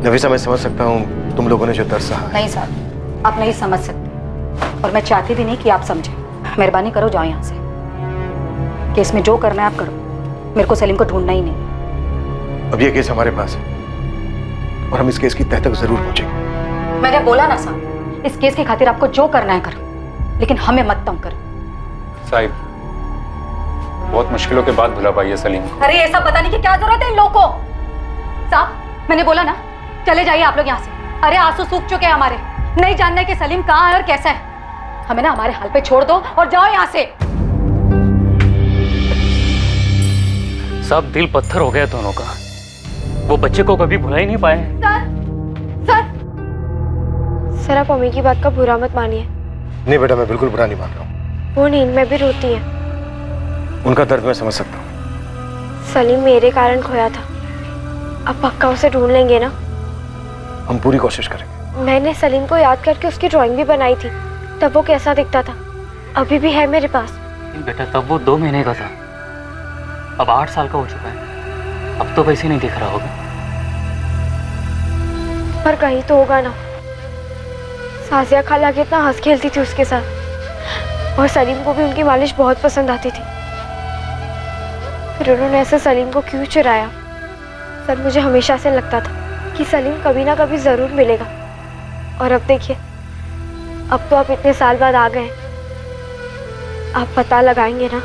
नफीसा, मैं समझ सकता हूँ तुम लोगों ने जो दर्द सहा है। नहीं साहब, आप नहीं समझ सकते, और मैं चाहती भी नहीं कि आप समझें। मेहरबानी करो, जाओ यहाँ से। केस में जो करना है आप करो, मेरे को सलीम को ढूंढना ही नहीं। अब ये केस हमारे पास है और हम इस केस की तह तक जरूर पहुंचेंगे। मैंने बोला ना साहब, इस केस की खातिर आपको जो करना है करो, लेकिन हमें मत तंग करो। साहिब, बहुत मुश्किलों के बाद भुला पाई है सलीम को। अरे ऐसा पता नहीं कि क्या जरूरत है इन लोगों को। साहब, मैंने बोला ना, चले जाइए आप लोग यहाँ से। अरे आंसू सूख चुके हैं हमारे, नहीं जानना है कि सलीम कहाँ है और कैसा है। हमें ना हमारे हाल पे छोड़ दो और जाओ यहाँ से। सब दिल पत्थर हो गया दोनों का। वो बच्चे को कभी भुला ही नहीं पाए। सर, आप अम्मी की बात का बुरा मत मानिए। नहीं बेटा, मैं बिल्कुल बुरा नहीं मान रहा हूँ। वो नींद में भी रोती है। उनका दर्द मैं समझ सकता हूँ। सलीम मेरे कारण खोया था, अब पक्का उसे ढूंढ लेंगे ना? हम पूरी कोशिश करेंगे। मैंने सलीम को याद करके उसकी ड्राइंग भी बनाई थी, तब वो कैसा दिखता था, अभी भी है मेरे पास। बेटा, तब वो 2 महीने का था, अब 8 साल का हो चुका है। अब तो वैसे नहीं दिख रहा होगा। पर कहीं तो होगा ना। साजिया खाला कितना हंस खेलती थी उसके साथ, और सलीम को भी उनकी मालिश बहुत पसंद आती थी। फिर उन्होंने ऐसे सलीम को क्यों चुराया? सर, मुझे हमेशा से लगता था कि सलीम कभी ना कभी ज़रूर मिलेगा, और अब देखिए, अब तो आप इतने साल बाद आ गए, आप पता लगाएंगे ना?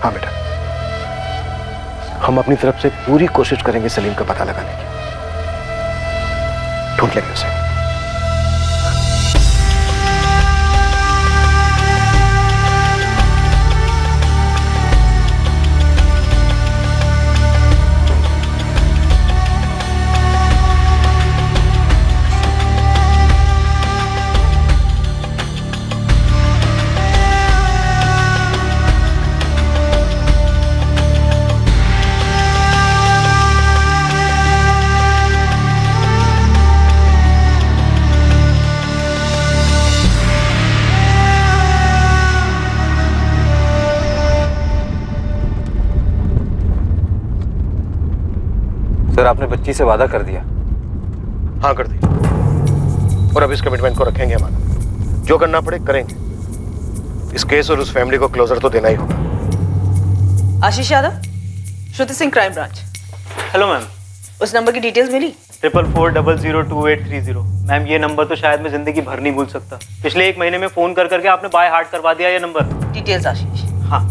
हाँ बेटा, हम अपनी तरफ से पूरी कोशिश करेंगे सलीम का पता लगाने की। ढूंढ लेंगे उसे। सर आपने बच्ची से वादा कर दिया? हाँ कर दिया, और अब इस कमिटमेंट को रखेंगे हमारा। जो करना पड़े करेंगे। इस केस और उस फैमिली को क्लोजर तो देना ही होगा। Ashish Yadav, Shruti Singh, crime branch. Hello ma'am. उस नंबर की डिटेल्स मिली? 4440022830। मैम ये नंबर तो शायद मैं जिंदगी भर नहीं भूल सकता। पिछले 1 महीने में फोन कर करके आपने बाय हार्ट करवा दिया ये नंबर। डिटेल्स आशीष। हाँ,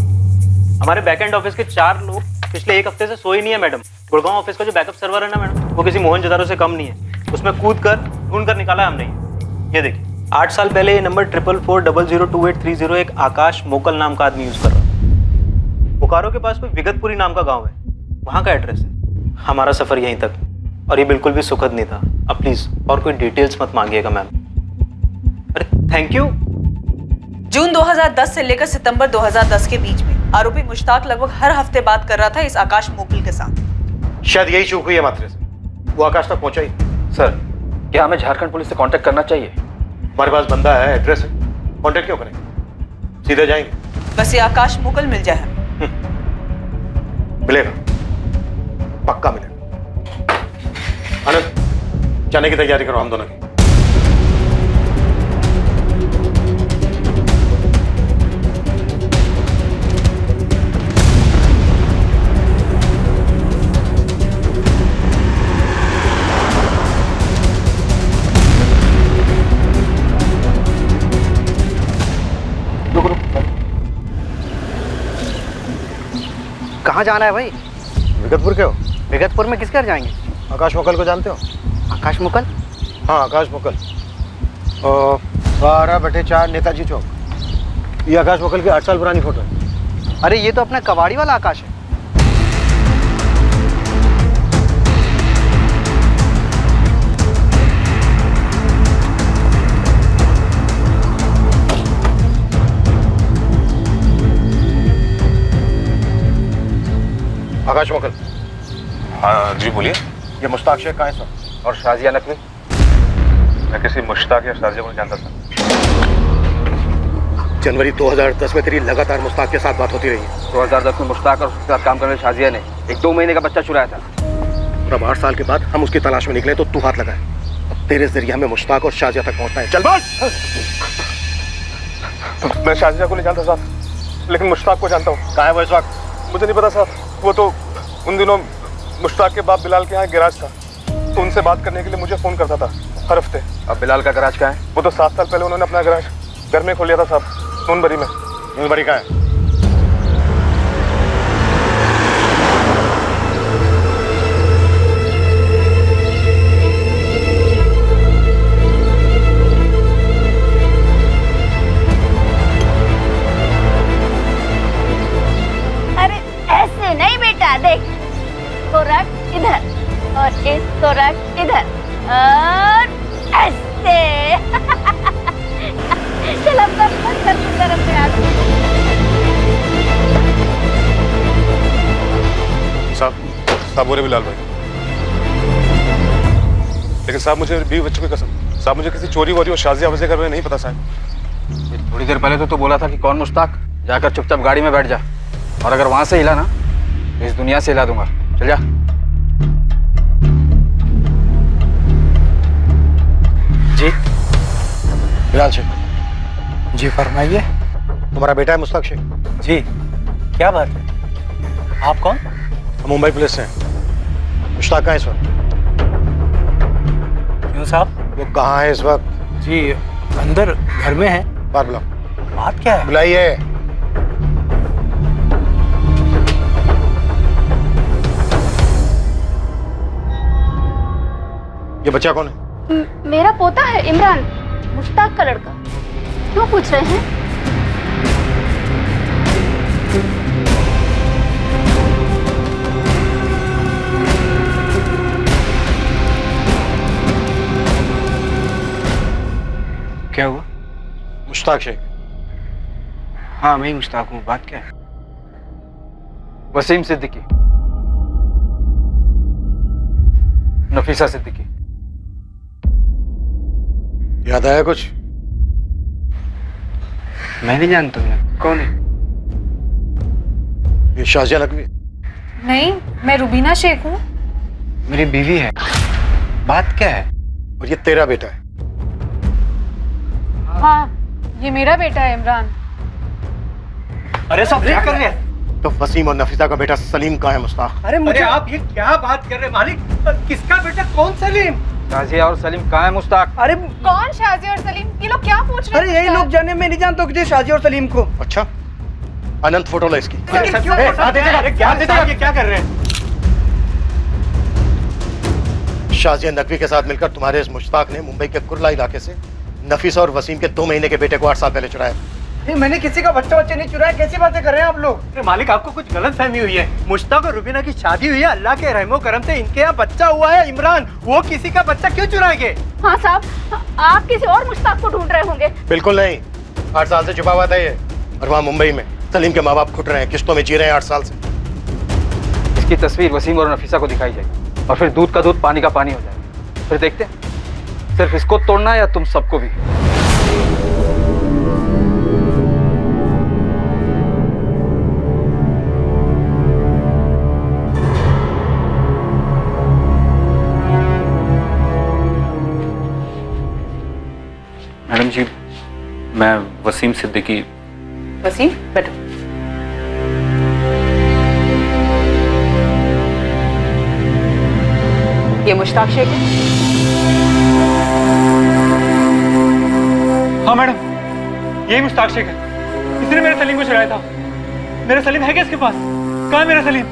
हमारे बैकएंड ऑफिस के 4 लोग पिछले 1 हफ्ते से सोए नहीं है मैडम। गुड़गांव ऑफिस का जो बैकअप सर्वर है ना मैडम, वो किसी मोहनजोदारो से कम नहीं है। उसमें कूद कर ढूंढ कर निकाला है हमने। ये देखिए, 8 साल पहले ये नंबर 4440022830 एक आकाश मोकल नाम का आदमी यूज कर रहा था। बोकारो के पास कोई विगतपुरी नाम का गांव है, वहां का एड्रेस है। हमारा सफर यहीं तक, और ये बिल्कुल भी सुखद नहीं था। अब प्लीज और कोई डिटेल्स मत मांगिएगा मैम। अरे थैंक यू। जून 2010 से लेकर सितंबर 2010 के बीच में आरोपी मुश्ताक लगभग हर हफ्ते बात कर रहा था इस आकाश मोकल के साथ। शायद यही चूक हुई है मात्रे से, वो आकाश तक पहुंचा ही। सर, क्या हमें झारखंड पुलिस से कांटेक्ट करना चाहिए? हमारे पास बंदा है, एड्रेस है, कांटेक्ट क्यों करेंगे? सीधे जाएंगे। बस ये आकाश मोकल मिल जाए हमें। मिलेगा, पक्का मिलेगा। आनंद, जाने की तैयारी करो हम दोनों की। कहाँ जाना है भाई? विगतपुर के हो? विगतपुर में किस घर जाएंगे? आकाश मोकल को जानते हो? आकाश मुकल? हाँ आकाश मोकल, 12/4 नेताजी चौक। ये आकाश मोकल की 8 साल पुरानी फोटो है। अरे ये तो अपना कबाड़ी वाला आकाश है। आकाश मोकल। हाँ जी बोलिए। ये मुश्ताक शेख कहाँ है सर? और शाजिया नकवी? मैं किसी मुश्ताक या शाजिया को नहीं जानता सर। जनवरी 2010 में तेरी लगातार मुश्ताक के साथ बात होती रही है। 2010 में मुश्ताक और उसके साथ काम करने वाली शाजिया ने 1-2 महीने का बच्चा चुराया था। और अब 8 साल के बाद हम उसकी तलाश में निकले तो तू हाथ लगाए। अब तेरे जरिए हमें मुश्ताक और शाजिया तक पहुंचना है। चल बात। मैं शाजिया को नहीं जानता साहब, लेकिन मुश्ताक को जानता हूँ। कहाँ है वो इस वक्त? मुझे नहीं पता साहब, वो तो उन दिनों मुश्ताक के बाप बिलाल के यहाँ गैराज था, तो उनसे बात करने के लिए मुझे फोन करता था हर हफ्ते। अब बिलाल का गैराज कहाँ है? वो तो 7 साल पहले उन्होंने अपना गैराज घर में खोल लिया था साहब, नूनबरी में। नूनबरी कहाँ है? अरे ऐसे नहीं बेटा, देख इसको रख इधर और इसको रख इधर और ऐसे। चल अब तरफ से आ। साहब बोले बिलाल भाई, लेकिन साहब मुझे बीवी बच्चों की कसम, साहब मुझे किसी चोरी वोरी और शाजिया वजह कर नहीं पता साहब। थोड़ी देर पहले तो बोला था कि कौन मुश्ताक, जाकर चुपचाप गाड़ी में बैठ जा, और अगर वहां से हिला ना तो इस दुनिया से हिला दूंगा। चल जा। जी बिलाल शेख। जी फरमाइए। तुम्हारा बेटा है मुश्ताक शेख? जी, क्या बात है? आप कौन? हम मुंबई पुलिस से हैं। मुश्ताक कहाँ है इस वक्त? क्यों साहब? वो कहाँ है इस वक्त? जी अंदर घर में है। बाहर बुलाओ। बात क्या है? बुलाइए। ये बच्चा कौन है? मेरा पोता है इमरान, मुश्ताक का लड़का। क्यों पूछ रहे हैं? क्या हुआ? मुश्ताक शेख। हाँ मैं ही मुश्ताक हूँ, बात क्या है? वसीम सिद्दीकी, नफीसा सिद्दीकी। याद आया कुछ? मैं नहीं जानता हूँ, कौन है? ये शाजिया नकवी। नहीं, मैं रुबीना शेख हूँ। मेरी बीवी है। बात क्या है? और ये तेरा बेटा है? हाँ, ये मेरा बेटा है इमरान। अरे सब क्या कर रहे हैं? तो वसीम और नफीसा का बेटा सलीम कहाँ है मुश्ताक? अरे मुझे आप ये क्या बात कर रहे हैं मालिक? किसका बेटा? कौन सलीम? शाजिया और सलीम कहाँ है मुश्ताक? अरे कौन शाजी और सलीम? ये लोग क्या पूछ रहे हैं? अरे यही लोग जाने, मैं नहीं जानता हूँ शाजी और सलीम को। अच्छा, अनंत फोटो लो इसकी। क्या कर रहे हैं? शाजिया नकवी के साथ मिलकर तुम्हारे इस मुश्ताक ने मुंबई के कुर्ला इलाके से नफीसा और वसीम के 2 महीने के बेटे को 8 साल पहले चुराया। मैंने किसी का बच्चा नहीं चुराया। कैसी बातें कर रहे हैं आप लोग? अरे मालिक, आपको कुछ गलत फहमी हुई है। मुश्ताक और रुबीना की शादी हुई है, अल्लाह के रहमो करम से इनके यहाँ बच्चा हुआ है इमरान। वो किसी का बच्चा क्यों चुराएंगे? हाँ साहब, आप किसी और मुश्ताक को ढूंढ रहे होंगे। बिल्कुल नहीं, 8 साल से छुपा हुआ था ये। और वहाँ मुंबई में सलीम के माँ बाप घुट रहे हैं, किश्तों में जी रहे हैं 8 साल से। इसकी तस्वीर वसीम और नफीसा को दिखाई जाएगी और फिर दूध का दूध पानी का पानी हो जाएगा। फिर देखते हैं सिर्फ इसको तोड़ना है या तुम सबको भी। मैडम जी, मैं वसीम सिद्दीकी। वसीम, बैठो। ये मुश्ताक शेख है। हाँ मैडम, यही मुश्ताक शेख है। इसने मेरे सलीम को चुराया था। मेरा सलीम है क्या इसके पास? कहाँ है मेरा सलीम?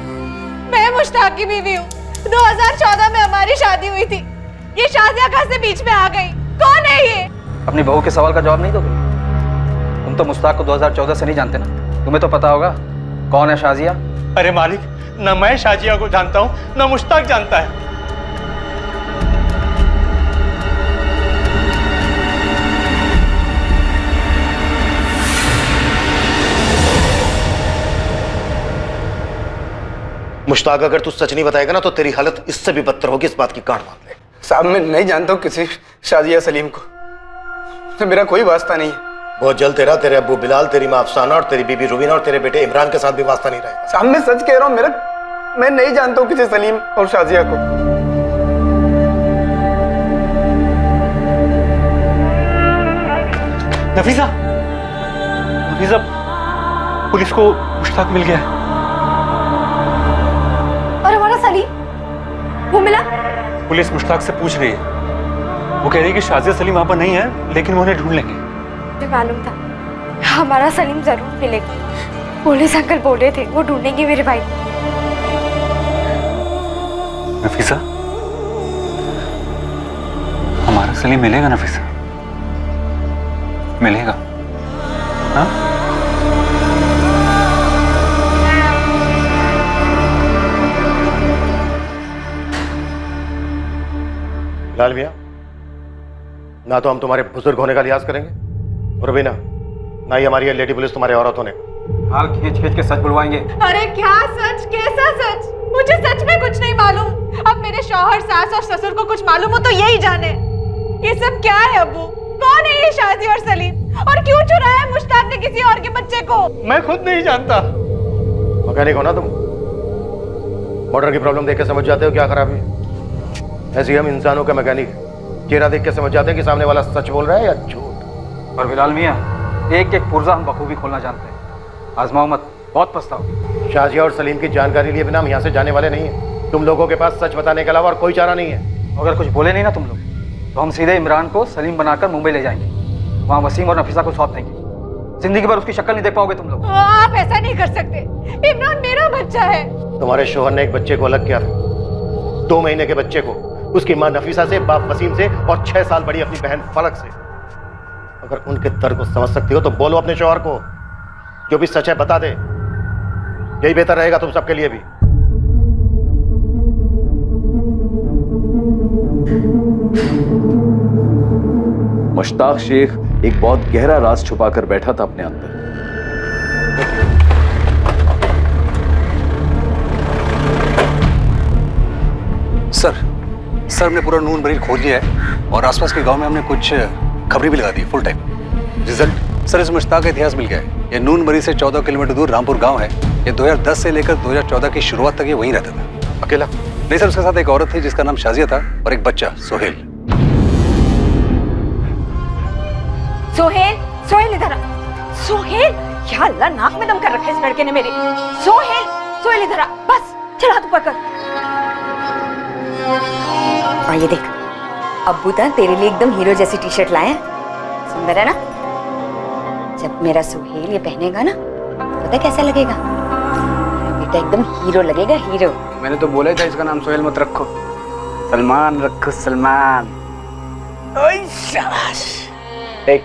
मैं मुश्ताक की बीवी हूँ। 2014 में हमारी शादी हुई थी। ये शाजिया कहाँ से बीच में आ गई? कौन है ये? अपनी बहू के सवाल का जवाब नहीं दोगे? तुम तो मुश्ताक को 2014 से नहीं जानते ना, तुम्हें तो पता होगा कौन है शाजिया। अरे मालिक, न मैं शाजिया को जानता हूँ न मुश्ताक जानता है। मुश्ताक, अगर तू सच नहीं बताएगा ना तो तेरी हालत इससे भी बदतर होगी, इस बात की गांठ बांध ले। साहब मैं नहीं जानता हूँ किसी शाजिया सलीम को, तो मेरा कोई वास्ता नहीं है। बहुत जल्द तेरे अब्बू बिलाल, तेरी माँ अफसाना और तेरी बीबी रुबीना और तेरे बेटे इमरान के साथ भी वास्ता नहीं रहेगा। साहब मैं सच कह रहा हूँ, मैं नहीं जानता हूँ किसी सलीम और शाजिया को। नफीसा, नफीसा, पुलिस को मुश्ताक मिल गया है। और हमारा सलीम, वो मिला? पुलिस मुश्ताक से पूछ रही है। वो कह रही है कि शाजिया सलीम वहां पर नहीं है, लेकिन वो उन्हें ढूंढ लेंगे। मुझे मालूम था हमारा सलीम जरूर मिलेगा। पुलिस अंकल बोल रहे थे वो ढूंढेंगे मेरे भाई। नफीसा, हमारा सलीम मिलेगा नफीसा, मिलेगा। हाँ? लाल भैया, ना तो हम तुम्हारे बुजुर्ग होने का लिहाज करेंगे और भी ना ही हमारी लेडी पुलिस तुम्हारे औरत होने का। हाल खींच खींच के सच बुलवाएंगे। अरे क्या सच? कैसा सच? मुझे सच में कुछ नहीं मालूम। अब मेरे शौहर, सास और ससुर को कुछ मालूम हो तो यही जाने। ये सब क्या है अब्बू? कौन है ये शाजी और सलीम? और क्यों चुराया है मुश्ताक ने किसी और के बच्चे को? मैं खुद नहीं जानता। मैकेनिक हो ना तुम? मोटर की प्रॉब्लम देख के समझ जाते हो क्या खराबी है। ऐसे हम इंसानों का मैकेनिक है, चेहरा देख के समझ जाते हैं कि सामने वाला सच बोल रहा है या झूठ। और बिलाल मियाँ, एक एक पुर्जा हम बखूबी खोलना जानते हैं। आजमाओ मत, बहुत पछताओगे। शाजिया और सलीम की जानकारी लिए बिना हम यहाँ से जाने वाले नहीं हैं। तुम लोगों के पास सच बताने के अलावा और कोई चारा नहीं है। अगर कुछ बोले नहीं ना तुम लोग, तो हम सीधे इमरान को सलीम बनाकर मुंबई ले जाएंगे। वहाँ वसीम और नफीसा को सौंप देंगे। जिंदगी भर उसकी शक्ल नहीं देख पाओगे तुम लोग। आप ऐसा नहीं कर सकते। इमरान मेरा बच्चा है। तुम्हारे शोहर ने एक बच्चे को अलग किया था, 2 महीने के बच्चे को। उसकी मां नफीसा से, बाप वसीम से और 6 साल बड़ी अपनी बहन फलक से। अगर उनके दर्द को समझ सकती हो तो बोलो अपने शौहर को, जो भी सच है बता दे। यही बेहतर रहेगा तुम सबके लिए भी। मुश्ताक शेख एक बहुत गहरा राज छुपाकर बैठा था अपने अंदर। सर हमने पूरा नून मरीज खोज लिया है और आसपास के गांव में हमने कुछ खबरें भी लगा दी फुल टाइम। रिजल्ट सर, इस मुश्ताक का इतिहास मिल गया है। ये नून मरीज से 14 किलोमीटर दूर रामपुर गांव है। ये 2010 से लेकर 2014 की शुरुआत तक ये वहीं रहता था। अकेला? नहीं सर, उसके साथ एक औरत थी जिसका नाम शाजिया था और एक बच्चा सोहेल। सोहेल, सोहेल इधर आ। सोहेल, या अल्लाह, नाक में दम कर रखा है इस लड़के ने मेरे। सोहेल, सोहेल इधर आ, बस चल हाथ ऊपर कर। और ये देख, अब्बू तो तेरे लिए एकदम हीरो जैसी टी शर्ट लाए हैं। सुंदर है ना? जब मेरा सोहेल ये पहनेगा ना, पता कैसा लगेगा? बेटा एकदम हीरो लगेगा, हीरो। मैंने तो बोला ही था इसका नाम सोहेल मत रखो, सलमान रखो, सलमान। ओए शाबाश, देख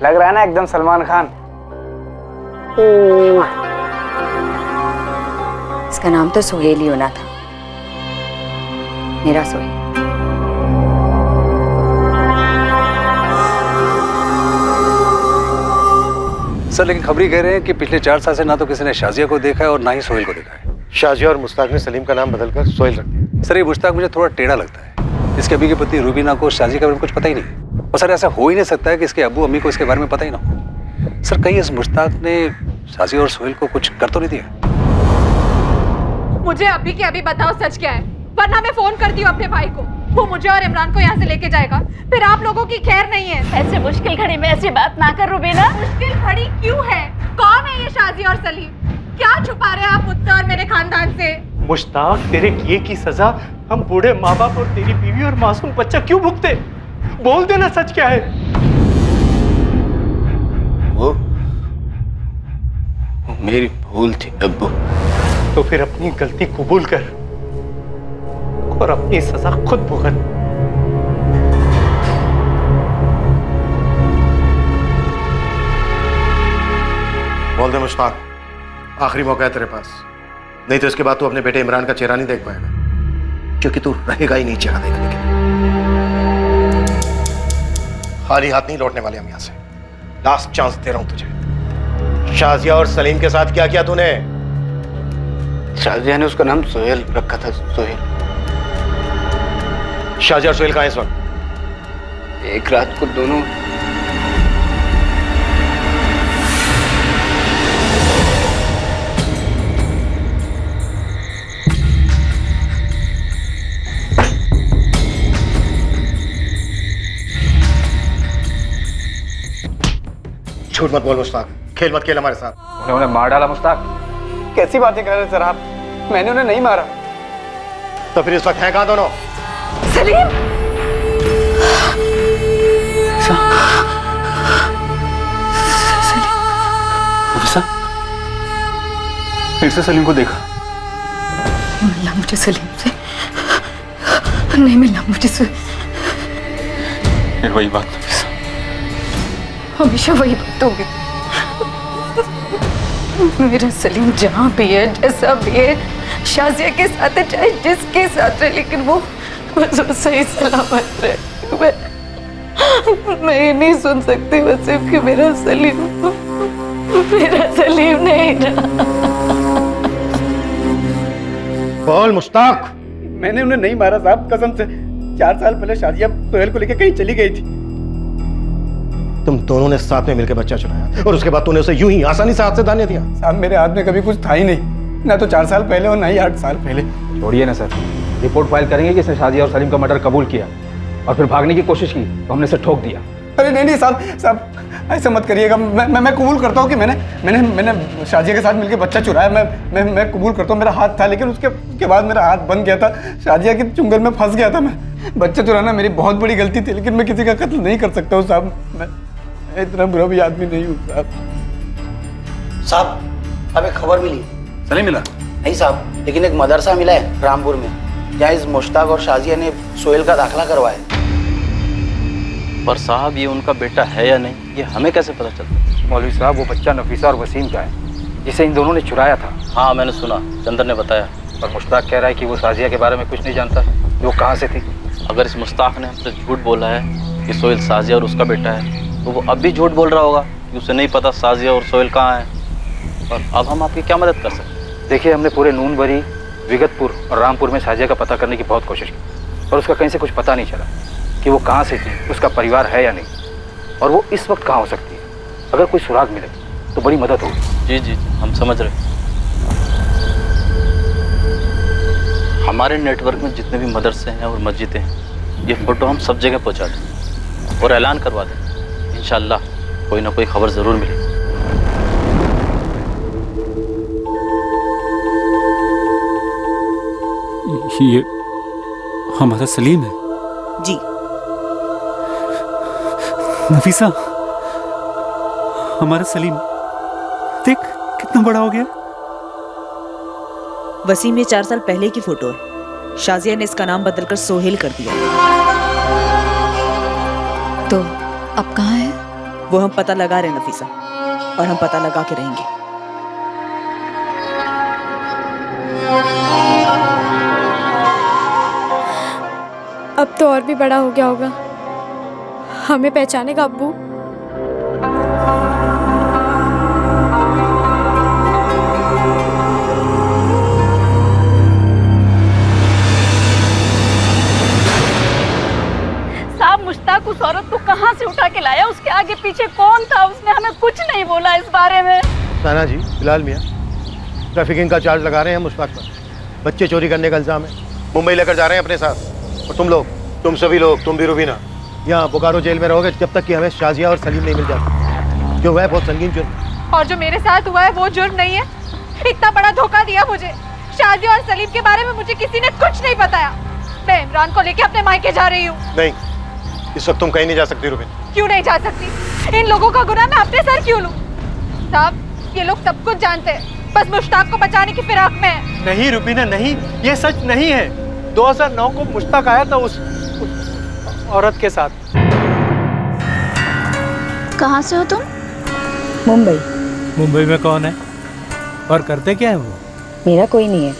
लग रहा है ना एकदम सलमान खान। इसका नाम तो सोहेल ही होना था, मेरा सोहेल। सर लेकिन खबरी कह रहे हैं कि पिछले 4 साल से ना तो किसी ने शाजिया को देखा है और ना ही सोहेल को देखा है। शाजिया और मुश्ताक ने सलीम का नाम बदलकर सोहेल रख दिया। सर ये मुश्ताक मुझे थोड़ा टेढ़ा लगता है। इसके अभी की पत्नी रूबीना को शाजिया के बारे में कुछ पता ही नहीं। और सर ऐसा हो ही नहीं सकता है कि इसके अब्बू अम्मी को इसके बारे में पता ही ना हो। सर कहीं इस मुश्ताक ने शाजिया और सोहेल को कुछ कर तो नहीं दिया? मुझे अभी के अभी बताओ सच क्या है, वरना मैं फोन करती हूँ अपने भाई को। वो मुझे और इमरान को यहाँ से लेके जाएगा, फिर आप लोगों की खैर नहीं है। ऐसे मुश्किल घड़ी में ऐसी बात ना कर रुबीना। मुश्किल घड़ी क्यों है? कौन है ये शाजिया और सलीम? क्या छुपा रहे हैं आप मुझसे और मेरे खानदान से? मुश्ताक, तेरे किए की सजा हम बूढ़े माँ बाप और तेरी बीवी और मासूम बच्चा क्यों भुगते? बोल देना सच क्या है। वो मेरी भूल थी अब्बू। तो फिर अपनी गलती कबूल कर और अपनी सजा खुद भुगत। बोल दे मुश्ताक, आखिरी मौका है तेरे पास, नहीं तो इसके बाद तू अपने बेटे इमरान का चेहरा नहीं देख पाएगा, क्योंकि तू रहेगा ही नहीं चेहरा देखने के लिए। खाली हाथ नहीं लौटने वाले हम यहां से। लास्ट चांस दे रहा हूं तुझे। शाजिया और सलीम के साथ क्या किया तूने? शाजिया ने उसका नाम सोहेल रखा था, सोहेल। शाजिया और सोहेल कहां हैं इस वक्त? एक रात को दोनों झूठ मत बोल मुश्ताक, खेल मत खेल हमारे साथ। उन्हें मार डाला मुश्ताक? कैसी बातें कर रहे हैं सर आप? मैंने उन्हें नहीं मारा। तो फिर इस वक्त हैं कहां दोनों? सलीम! फिर से सलीम को देखा? मिलना मुझे सलीम से नहीं, मिलना मुझे से। फिर वही बात नफीसा, हमेशा वही बात होगी। मेरा सलीम जहाँ भी है, जैसा भी है, शाजिया के साथ है, चाहे जिसके साथ है, लेकिन वो सही सलामत रहे। मैं ये नहीं सुन सकती वसीम कि मेरा सलीम नहीं रहा। बोल मुश्ताक। मैंने उन्हें नहीं मारा साहब, कसम से। 4 साल पहले शाजिया सोहेल को लेकर कहीं चली गई थी। तुम दोनों ने साथ में मिलकर बच्चा चुराया और उसके बाद तूने उसे यूं ही आसानी से हाथ से दाने दिया। साहब मेरे हाथ में कभी कुछ था ही नहीं, ना तो 4 साल पहले और ना ही 8 साल पहले। छोड़िए ना सर, रिपोर्ट फाइल करेंगे कि इसने शाजिया और सलीम का मर्डर कबूल किया और फिर भागने की कोशिश की तो हमने इसे ठोक दिया। अरे नहीं साहब ऐसा मत करिएगा। मैं कबूल करता हूँ कि मैंने शाजिया के साथ मिलकर बच्चा चुराया। मैं कबूल करता हूँ, मेरा हाथ था, लेकिन उसके बाद मेरा हाथ बंद गया था। शाजिया के चुंगल में फंस गया था मैं। बच्चा चुराना मेरी बहुत बड़ी गलती थी, लेकिन मैं किसी का कत्ल नहीं कर सकता हूँ साहब। मैं इतना बुरा भी आदमी नहीं हूँ साहब। हमें खबर मिली। सलीम मिला? नहीं साहब, लेकिन एक मदरसा मिला है रामपुर में, क्या इस मुश्ताक और शाजिया ने सोहेल का दाखिला करवाया? पर साहब ये उनका बेटा है या नहीं, ये हमें कैसे पता चलता? मौलवी साहब, वो बच्चा नफीसा और वसीम का है जिसे इन दोनों ने चुराया था। हाँ मैंने सुना, चंदर ने बताया। और मुश्ताक कह रहा है कि वो शाजिया के बारे में कुछ नहीं जानता, वो कहाँ से थी। अगर इस मुश्ताक ने हमसे झूठ बोला है कि सोहेल साजिया और उसका बेटा है, तो वो अब भी झूठ बोल रहा होगा कि उसे नहीं पता साजिया और सोहेल कहाँ है। और अब हम आपकी क्या मदद कर सकते हैं? देखिए, हमने पूरे नूनबरी, विगतपुर और रामपुर में साजिया का पता करने की बहुत कोशिश की, और उसका कहीं से कुछ पता नहीं चला कि वो कहाँ से थी, उसका परिवार है या नहीं, और वो इस वक्त कहाँ हो सकती है। अगर कोई सुराग मिले तो बड़ी मदद होगी। जी जी हम समझ रहे हैं। हमारे नेटवर्क में जितने भी मदरसे हैं और मस्जिदें हैं, ये फोटो हम सब जगह पहुंचा दें और ऐलान करवा दें। इंशाअल्लाह कोई ना कोई खबर ज़रूर मिलेगी। ये हमारा सलीम है। जी। नफीसा, हमारा सलीम देख कितना बड़ा हो गया। वसीम ये 4 साल पहले की फोटो है। शाजिया ने इसका नाम बदलकर सोहेल कर दिया। तो अब कहाँ है? वो हम पता लगा रहे हैं नफीसा, और हम पता लगा के रहेंगे। अब तो और भी बड़ा हो गया होगा, हमें पहचानेगा अब्बू। साहब, मुश्ताक उस औरत को कहाँ से उठा के लाया? उसके आगे पीछे कौन था? उसने हमें कुछ नहीं बोला इस बारे में। साना जी, बिलाल मियाँ ट्रैफिकिंग का चार्ज लगा रहे हैं मुश्ताक पर। बच्चे चोरी करने का इल्जाम है। मुंबई लेकर जा रहे हैं अपने साथ। और तुम लोग, तुम सभी लोग, तुम भी रुबीना, यहाँ बोकारो जेल में रहोगे जब तक कि हमें शाजिया और सलीम नहीं मिल जाते। जो है बहुत संगीन जुर्म। और जो मेरे साथ हुआ है वो जुर्म नहीं है। इतना बड़ा धोखा दिया मुझे। शाजिया और सलीम के बारे में मुझे किसी ने कुछ नहीं बताया। मैं इमरान को लेके अपने मायके जा रही हूँ। नहीं, इस वक्त तुम कहीं नहीं जा सकती रुबीन। क्यों नहीं जा सकती? इन लोगों का गुनाह मैं अपने सर क्यों लूं? साहब, ये लोग सब कुछ जानते हैं, बस मुश्ताक को बचाने की फिराक में है। नहीं रुबीना, नहीं, ये सच नहीं है। 2009 को मुश्ताक आया था उस औरत के साथ। कहाँ से हो तुम? मुंबई। मुंबई में कौन है और करते क्या है वो? मेरा कोई नहीं है।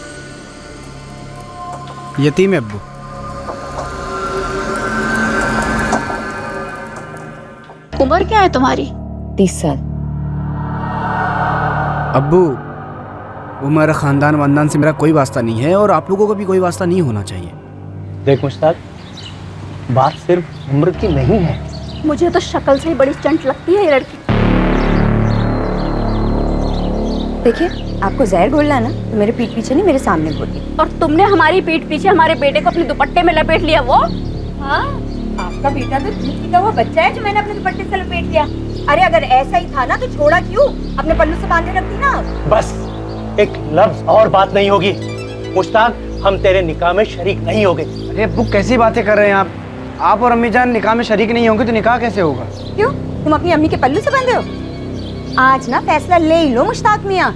यतीम है अब्बू। उम्र क्या है तुम्हारी? 30 साल। अब्बू, वो मेरा खानदान से मेरा कोई वास्ता नहीं है, और आप लोगों को भी कोई वास्ता नहीं होना चाहिए। देख मुश्ताक, बात सिर्फ उम्र की नहीं है। मुझे तो शक्ल से ही बड़ी चंट लगती है ये लड़की। देखिए, आपको जहर घोलना है ना, तो मेरे पीठ पीछे नहीं, मेरे सामने घोलिए। और तुमने हमारी पीठ पीछे हमारे बेटे को अपने दुपट्टे में लपेट लिया। वो हाँ, आपका बेटा तो दूध पीता हुआ बच्चा है जो मैंने अपने दुपट्टे से लपेट लिया। अरे अगर ऐसा ही था ना तो छोड़ा क्यों? अपने पल्लू से बांधे रखती ना। बस एक लफ्ज और बात नहीं होगी। मुश्ताक, हम तेरे निकाह में शरीक नहीं होंगे। अरे अब्बू, कैसी बातें कर रहे हैं आप? आप और अम्मी जान निकाह में शरीक नहीं होंगे तो निकाह कैसे होगा? क्यों, तुम अपनी अम्मी के पल्लू से बंधे हो? आज ना फैसला ले ही लो मुश्ताक मियाँ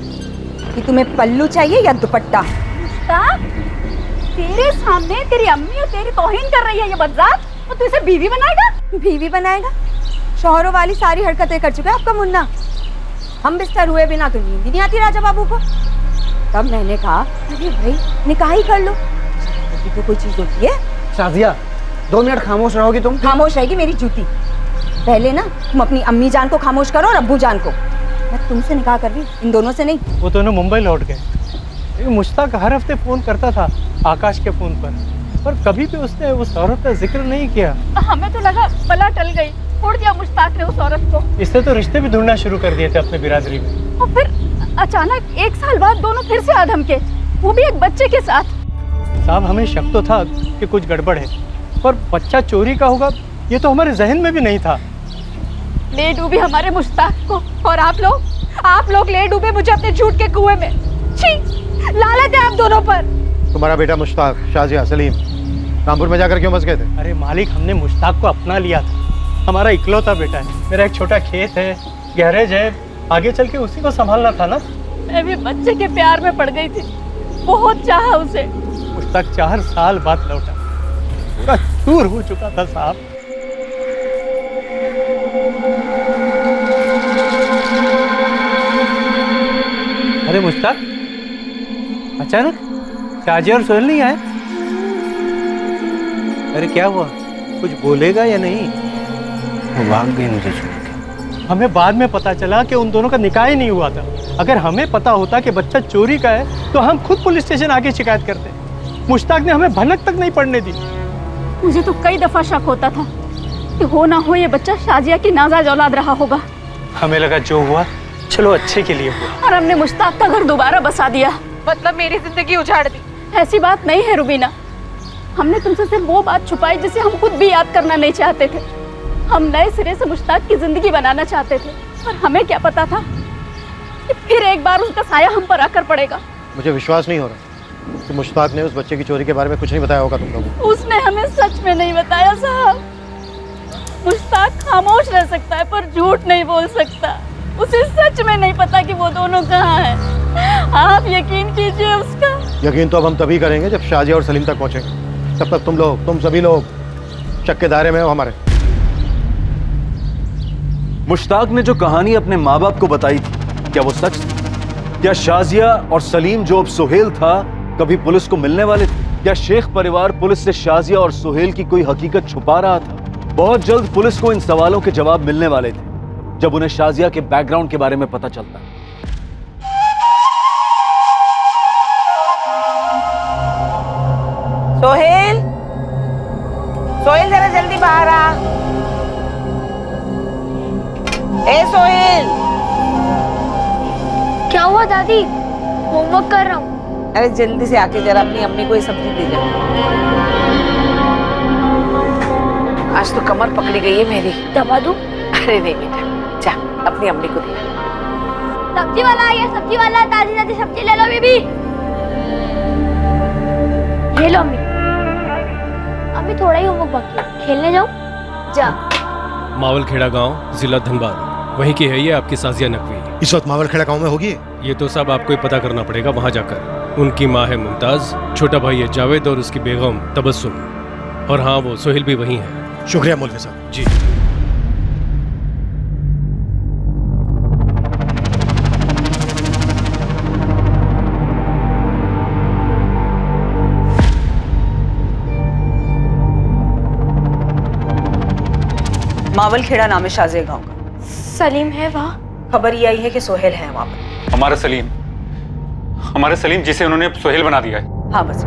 कि तुम्हें पल्लू चाहिए या दुपट्टा। मुश्ताक, तेरे सामने तेरी अम्मी और तेरी तौहीन कर रही है ये बदजात, और तू इसे बीवी बनाएगा? बीवी बनाएगा? शौहरों वाली सारी हरकतें कर चुका है आपका मुन्ना। हम बिस्तर हुए बिना तो नींद ही नहीं आती राजा बाबू को। तब मैंने कहा, अरे भाई निकाह ही कर लो, तो कोई चीज होती है। शाजिया, 2 मिनट खामोश रहोगी तुम? खामोश रहेगी मेरी जूती। पहले ना तुम अपनी अम्मी जान को खामोश करो और अब्बू जान को। मैं तुमसे निकाह कर रही, इन दोनों से नहीं। वो दोनों मुंबई लौट गए। मुश्ताक हर हफ्ते फोन करता था आकाश के फोन पर कभी भी उसने उस औरत का जिक्र नहीं किया। हमें तो लगा बला टल गई, छोड़ दिया मुश्ताक ने उस औरत को। इसने तो रिश्ते भी ढूंढना शुरू कर दिए थे अपने बिरादरी में। और फिर अचानक 1 साल बाद दोनों फिर से आधम के, वो भी एक बच्चे के साथ। साहब, हमें शक तो था कि कुछ गड़बड़ है, पर बच्चा चोरी का होगा ये तो हमारे जहन में भी नहीं था। ले डूबी हमारे मुश्ताक को, और आप लोग ले डूबे मुझे अपने झूठ के कुएं में। छी, लानत है आप दोनों पर। तुम्हारा बेटा मुश्ताक, शाजिया, सलीम रामपुर में जाकर क्यों बस गए थे? अरे मालिक, हमने मुश्ताक को अपना लिया था। हमारा इकलौता बेटा है। मेरा एक छोटा खेत है, गैरेज है, आगे चल के उसी को संभालना था ना। मैं भी बच्चे के प्यार में पड़ गई थी। बहुत चाहा उसे। मुश्ताक 4 साल बाद लौटा, पूरा चूर हो चुका था साहब। अरे मुश्ताक, अचानक शाजिया और सोहेल नहीं आए? अरे क्या हुआ, कुछ बोलेगा या नहीं? वो भाग गई मुझे छोड़ के। हमें बाद में पता चला कि उन दोनों का निकाह ही नहीं हुआ था। अगर हमें पता होता कि बच्चा चोरी का है तो हम खुद पुलिस स्टेशन आके शिकायत करते। मुश्ताक ने हमें भनक तक नहीं पड़ने दी। मुझे तो कई दफा शक होता था कि हो ना हो ये बच्चा शाजिया की नाजायज औलाद रहा होगा। हमें लगा जो हुआ चलो अच्छे के लिए हुआ। और हमने मुश्ताक का घर दोबारा बसा दिया। मतलब मेरी जिंदगी उजाड़ दी। ऐसी बात नहीं है रुबीना, हमने तुमसे सिर्फ वो बात छुपाई जिसे हम खुद भी याद करना नहीं चाहते थे। हम नए सिरे से मुश्ताक की जिंदगी बनाना चाहते थे, और हमें क्या पता था कि फिर एक बार उसका साया हम पर आकर पड़ेगा। मुझे विश्वास नहीं हो रहा कि मुश्ताक ने उस बच्चे की चोरी के बारे में कुछ नहीं बताया होगा तुम लोगों को। उसने हमें सच में नहीं बताया साहब। मुश्ताक खामोश रह सकता है पर झूठ नहीं बोल सकता। उसे सच में नहीं पता कि वो दोनों कहाँ हैं। आप यकीन कीजिए उसका। यकीन तो अब हम तभी करेंगे जब शाजिया और सलीम तक पहुंचेंगे। तब तक तुम सभी लोग शक के दायरे में हो हमारे। मुश्ताक ने जो कहानी अपने माँ बाप को बताई थी, क्या वो सच थी? क्या शाजिया और सलीम जो अब सुहेल था कभी पुलिस को मिलने वाले थे? क्या शेख परिवार पुलिस से शाजिया और सुहेल की कोई हकीकत छुपा रहा था? बहुत जल्द पुलिस को इन सवालों के जवाब मिलने वाले थे जब उन्हें शाजिया के बैकग्राउंड के बारे में पता चलता। सोहेल, सोहेल जरा जल्दी बाहर आ। ए सोहेल। क्या हुआ दादी? होमवर्क कर रहा हूँ। अरे जल्दी से आके जरा अपनी अम्मी को ये सब्जी दे जा। आज तो कमर पकड़ी गई है मेरी। दबा दूँ? अरे नहीं बेटा, जा अपनी अम्मी को दे। सब्जी वाला आ गया, सब्जी वाला। ताजी ताजी सब्जी ले लो बीबी। ये लो अम्मी। अभी थोड़ा ही होमवर्क बाकी है, खेलने जाओ। जा। मावलखेड़ा गांव, जिला धनबाद, वहीं की है ये आपकी साजिया नकवी। इस वक्त मावलखेड़ा गांव में होगी? ये तो सब आपको ही पता करना पड़ेगा वहां जाकर। उनकी माँ है मुमताज, छोटा भाई है जावेद और उसकी बेगम तबस्सुम, और हाँ वो सोहेल भी वहीं है। शुक्रिया मौलवी साहब। जी। मावलखेड़ा नाम है शाजिया गांव का। सलीम है वहाँ? खबर ये आई है कि सोहेल है वहाँ पर। हमारा सलीम जिसे उन्होंने सोहेल बना दिया है। हाँ बस।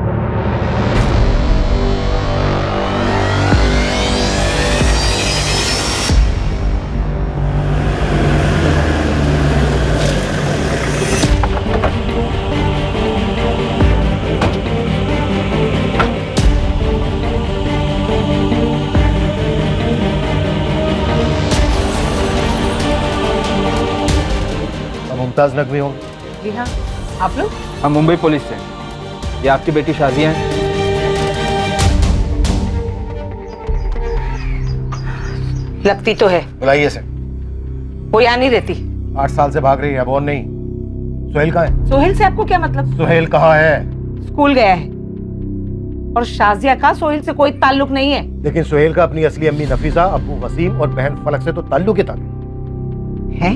मुमताज नकवी हो? जी हाँ। आप लोग? हम मुंबई पुलिस से। ये आपकी बेटी शाजिया है? लगती तो है। बुलाइए से। वो यहाँ नहीं रहती। 8 साल से भाग रही है, अब और नहीं। सोहेल कहाँ है? सोहेल से आपको क्या मतलब? सोहेल कहाँ है? स्कूल गया है। और शाजिया का सोहेल से कोई ताल्लुक नहीं है। लेकिन सोहेल का अपनी असली अम्मी नफीसा, अब्बू वसीम और बहन फलक से तो ताल्लुक ही था। है?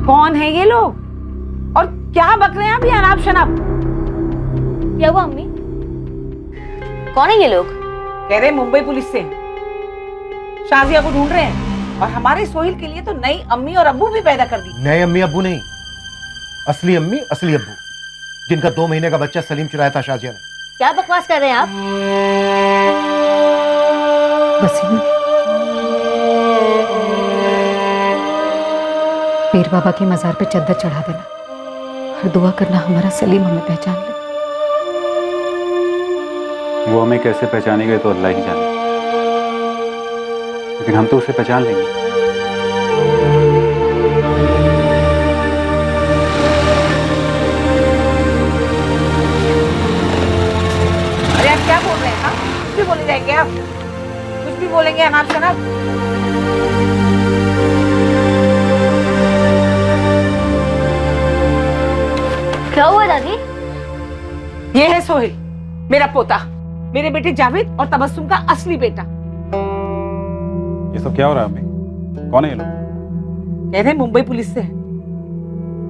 कौन है ये लोग और क्या बक रहे हैं अभी अनाप शनाप? क्या हुआ अम्मी? कौन है ये लोग? कह रहे मुंबई पुलिस से शाजिया को ढूंढ रहे हैं, और हमारे सोहेल के लिए तो नई अम्मी और अब्बू भी पैदा कर दी। नए अम्मी अब्बू नहीं, असली अम्मी असली अब्बू, जिनका 2 महीने का बच्चा सलीम चुराया था शाजिया ने। क्या बकवास कर रहे हैं आप? वसीम, पीर बाबा की मजार पे चद्दर चढ़ा देना और दुआ करना हमारा सलीम हमें पहचान ले। वो हमें कैसे पहचानेगा तो अल्लाह ही जाने, लेकिन हम तो उसे पहचान लेंगे। अरे आप क्या बोल रहे हैं? हाँ, कुछ भी बोले जाएंगे आप, कुछ भी बोलेंगे अनाप शनाप। क्या हुआ दादी? मेरा पोता, मेरे बेटे जावेद और तबस्सुम का असली बेटा। ये सब क्या हो रहा है अम्मी? कौन है ये लोग? कह रहे मुंबई पुलिस से है,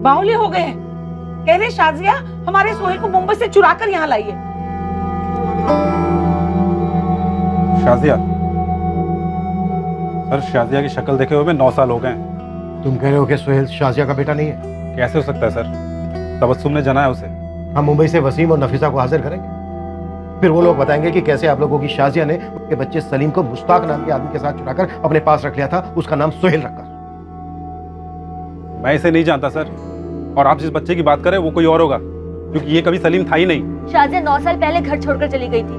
बाहुल्य हो गए हैं। कह रहे शाजिया हमारे सोहेल को मुंबई से चुरा कर यहाँ लाई है। शाजिया? सर शाजिया की शक्ल देखे हुए 9 साल हो गए हैं। तुम कह रहे हो कि सोहेल शाजिया का बेटा नहीं है? कैसे हो सकता है सर? तबस्सुम ने जना है उसे। हम मुंबई से वसीम और नफीसा को हाजिर करेंगे, फिर वो लोग बताएंगे कि कैसे आप लोगों की शाजिया ने उनके बच्चे सलीम को मुश्ताक नाम के आदमी के साथ चुराकर अपने पास रख लिया था, उसका नाम सोहेल रखा। मैं इसे नहीं जानता सर, और आप जिस बच्चे की बात कर रहे हैं वो कोई और होगा, क्योंकि ये कभी सलीम था ही नहीं। शाजिया 9 साल पहले घर छोड़कर चली गई थी,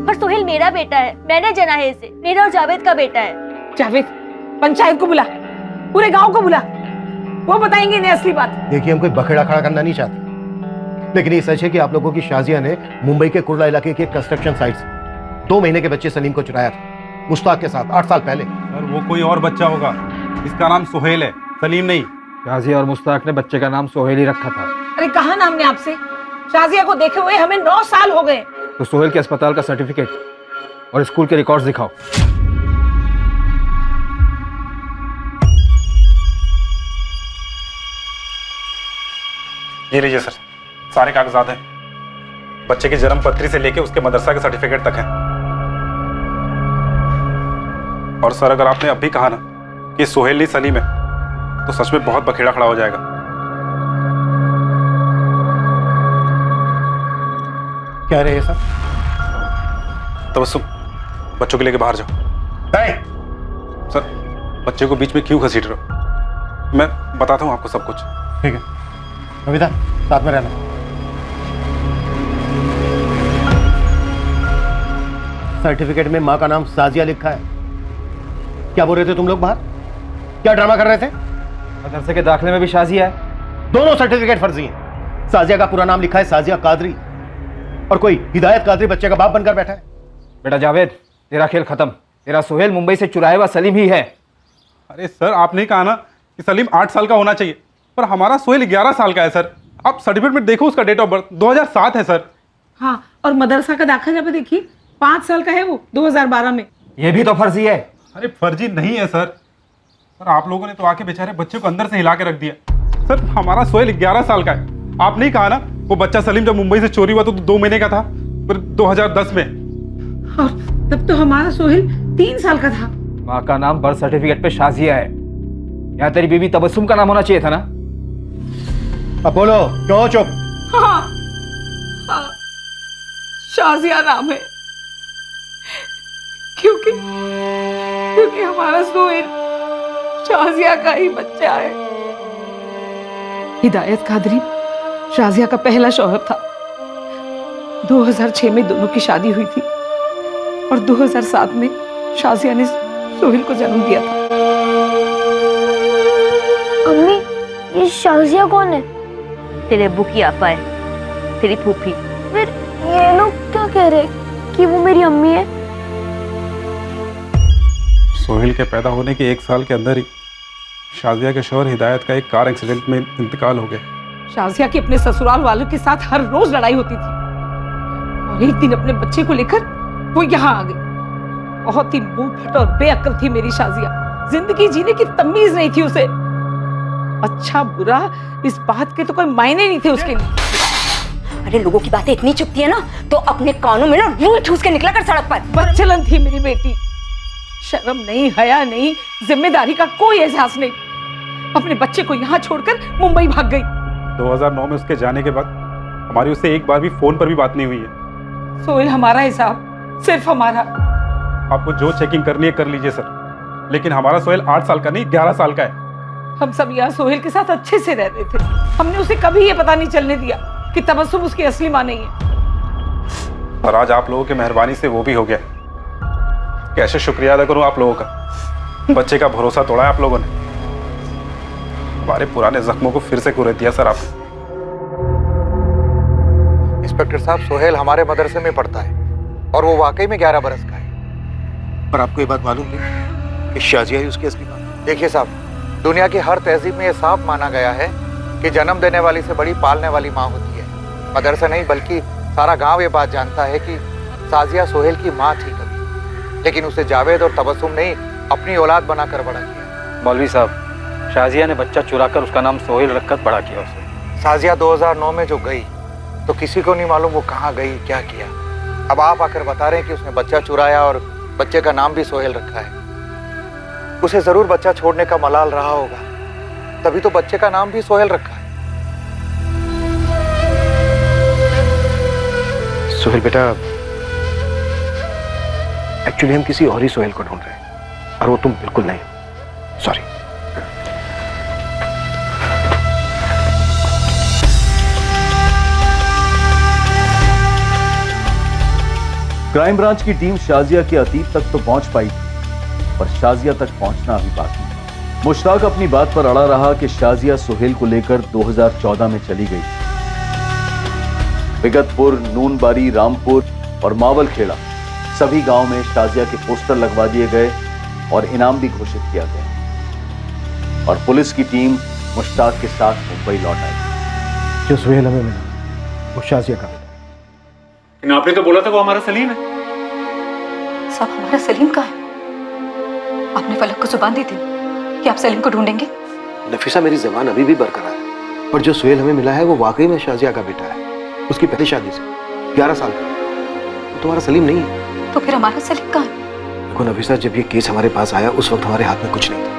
पर सोहेल मेरा बेटा है, मैंने जना है इसे, मेरा और जावेद का बेटा है। जावेद, पंचायत को बुला, पूरे गांव को बुला, वो बताएंगे इन्हें असली बात। देखिए हम कोई बखेड़ा खड़ा करना नहीं चाहते, लेकिन ये सच है कि आप लोगों की शाजिया ने मुंबई के कुर्ला इलाके के कंस्ट्रक्शन साइट से 2 महीने के बच्चे सलीम को चुराया था, मुश्ताक के साथ 8 साल पहले। सर वो कोई और बच्चा होगा, इसका नाम सोहेल है, सलीम नहीं। शाजिया और मुश्ताक ने बच्चे का नाम सोहेल ही रखा था। अरे कहा ना हमने आपसे, शाजिया को देखे हुए हमें 9 साल हो गए। तो सोहेल के अस्पताल का सर्टिफिकेट और स्कूल के रिकॉर्ड्स दिखाओ। ये लीजिए सर, सारे कागजात हैं। बच्चे की जन्म पत्री से लेके उसके मदरसा के सर्टिफिकेट तक है। और सर अगर आपने अब भी कहा ना कि सोहेल नहीं सलीम है, तो सच में बहुत बखेड़ा खड़ा हो जाएगा। क्या रहे सर? तबस्सुम, बच्चों के लेके बाहर जाओ। सर बच्चे को बीच में क्यों घसीट रहे हो? मैं बताता हूँ आपको सब कुछ। ठीक है नविता, साथ में रहना। सर्टिफिकेट में माँ का नाम साजिया लिखा है। क्या बोल रहे थे तुम लोग बाहर? क्या ड्रामा कर रहे थे? मदरसे के दाखिले में भी शाजिया है। दोनों सर्टिफिकेट फर्जी हैं। साजिया का पूरा नाम लिखा है साजिया कादरी, और कोई हिदायत कादरी बच्चे का बाप बनकर बैठा है। बेटा जावेद, तेरा खेल खत्म। तेरा सोहेल मुंबई से चुराया हुआ सलीम ही है। अरे सर आपने कहा ना कि सलीम 8 साल का होना चाहिए, पर हमारा सोहेल 11 साल का है सर। आप सर्टिफिकेट में देखो, उसका डेट ऑफ बर्थ 2007 है सर। हाँ, और मदरसा का दाखिला पे देखिए 5 साल का है वो, 2012 में। ये भी तो फर्जी है। अरे फर्जी नहीं है सर। सर आप लोगों ने तो आके बेचारे बच्चे को अंदर से हिला के रख दिया। सर हमारा सोहेल 11 साल का है। आप नहीं कहा ना वो बच्चा सलीम जब मुंबई से चोरी हुआ तो 2 महीने का था, फिर 2010 में। और तब तो हमारा सोहेल 3 साल का था। माँ का नाम बर्थ सर्टिफिकेट पे शाजिया है। यहाँ तेरी बीवी तबस्सुम का नाम होना चाहिए था ना। अब बोलो, क्यों चुप? हाँ, हाँ, शाजिया नाम है, क्योंकि हमारा सोहेल शाजिया का ही बच्चा है। हिदायत कादरी शाजिया का पहला शौहर था। 2006 में दोनों की शादी हुई थी और 2007 में शाजिया ने सोहेल को जन्म दिया था। अम्मी, ये शाजिया कौन है? तेरे अब्बू की आपा है, तेरी फूफी। फिर ये लोग क्या कह रहे कि वो मेरी अम्मी है? सोहेल के पैदा होने के 1 साल के अंदर ही शाजिया के शौहर हिदायत का एक कार एक्सीडेंट में इंतकाल हो गया। शाजिया की अपने ससुराल वालों के साथ हर रोज लड़ाई होती थी, और एक दिन अपने बच्चे को लेकर वो यहाँ आ गई। बहुत ही मुंहफट और बेअक्ल थी मेरी शाजिया। जिंदगी जीने की तमीज नहीं थी उसे। अच्छा बुरा इस बात के तो कोई मायने नहीं थे उसके लिए। अरे लोगों की बातें इतनी चुभती है ना, तो अपने कानों में ना रूई ठूस के निकला कर सड़क पर। बदचलन थी मेरी बेटी, शर्म नहीं, हया नहीं, जिम्मेदारी का कोई एहसास नहीं। अपने बच्चे को यहाँ छोड़कर मुंबई भाग गई। 2009 में उसके जाने के बाद हमारी उससे एक बार भी फोन पर भी बात नहीं हुई है। सोहेल हमारा हिसाब, सिर्फ हमारा। आपको जो चेकिंग करनी है कर लीजिए सर, लेकिन हमारा सोहेल 8 साल का नहीं 11 साल का है। हम सब यहाँ सोहेल के साथ अच्छे से रहते थे। हमने उसे कभी ये पता नहीं चलने दिया कि तबस्सुम उसकी असली माँ नहीं है। और आज आप लोगों की मेहरबानी से वो भी हो गया। कैसे शुक्रिया अदा करूं आप लोगों का। बच्चे का भरोसा तोड़ा है आप लोगों ने। हमारे पुराने जख्मों को फिर से कुरेद दिया सर आप। इंस्पेक्टर साहब, सोहेल हमारे मदरसे में पढ़ता है और वो वाकई में 11 बरस का है। पर आपको ये बात मालूम नहीं कि शाजिया ही उसकी असली माँ है? देखिए साहब, दुनिया की हर तहजीब में ये साफ माना गया है कि जन्म देने वाली से बड़ी पालने वाली माँ होती है। मदरसा नहीं बल्कि सारा गांव ये बात जानता है कि साजिया सोहेल की माँ थी कभी, लेकिन उसे जावेद और तबस्सुम ने अपनी औलाद बनाकर बड़ा किया। मौलवी साहब, शाजिया ने बच्चा चुराकर उसका नाम सोहेल रखकर बड़ा किया उसे। साजिया 2009 में जो गई तो किसी को नहीं मालूम वो कहाँ गई, क्या किया। अब आप आकर बता रहे हैं कि उसने बच्चा चुराया और बच्चे का नाम भी सोहेल रखा है। उसे जरूर बच्चा छोड़ने का मलाल रहा होगा, तभी तो बच्चे का नाम भी सोहेल रखा है। सोहेल बेटा, एक्चुअली हम किसी और ही सोहेल को ढूंढ रहे हैं और वो तुम बिल्कुल नहीं हो। सॉरी। क्राइम ब्रांच की टीम शाजिया के अतीत तक तो पहुंच पाई थी, पर शाजिया तक पहुंचना अभी बाकी है। मुश्ताक अपनी बात पर अड़ा रहा कि शाजिया सोहेल को लेकर 2014 में चली गई। विगतपुर, नूनबारी, रामपुर और मावलखेड़ा सभी गांव में शाजिया के पोस्टर लगवा दिए गए और इनाम भी घोषित किया गया और पुलिस की टीम मुश्ताक के साथ मुंबई लौट आई। जो सोहेल हमें मिला वो शाजिया का बेटा। लेकिन आपने तो बोला था वो हमारा सलीम है। साहब, हमारा सलीम कहाँ है? आपने फलक को जुबान दी थी कि आप सलीम को ढूंढेंगे। नफीसा, मेरी जबान अभी भी बरकरार है, पर जो सोहेल हमें मिला है वो वाकई में शाजिया का बेटा है। उसकी पहली शादी से 11 साल का। वो तुम्हारा सलीम नहीं है। तो फिर हमारा सलीम कहाँ है? देखो नफीसा, जब ये केस हमारे पास आया उस वक्त हमारे हाथ में कुछ नहीं था।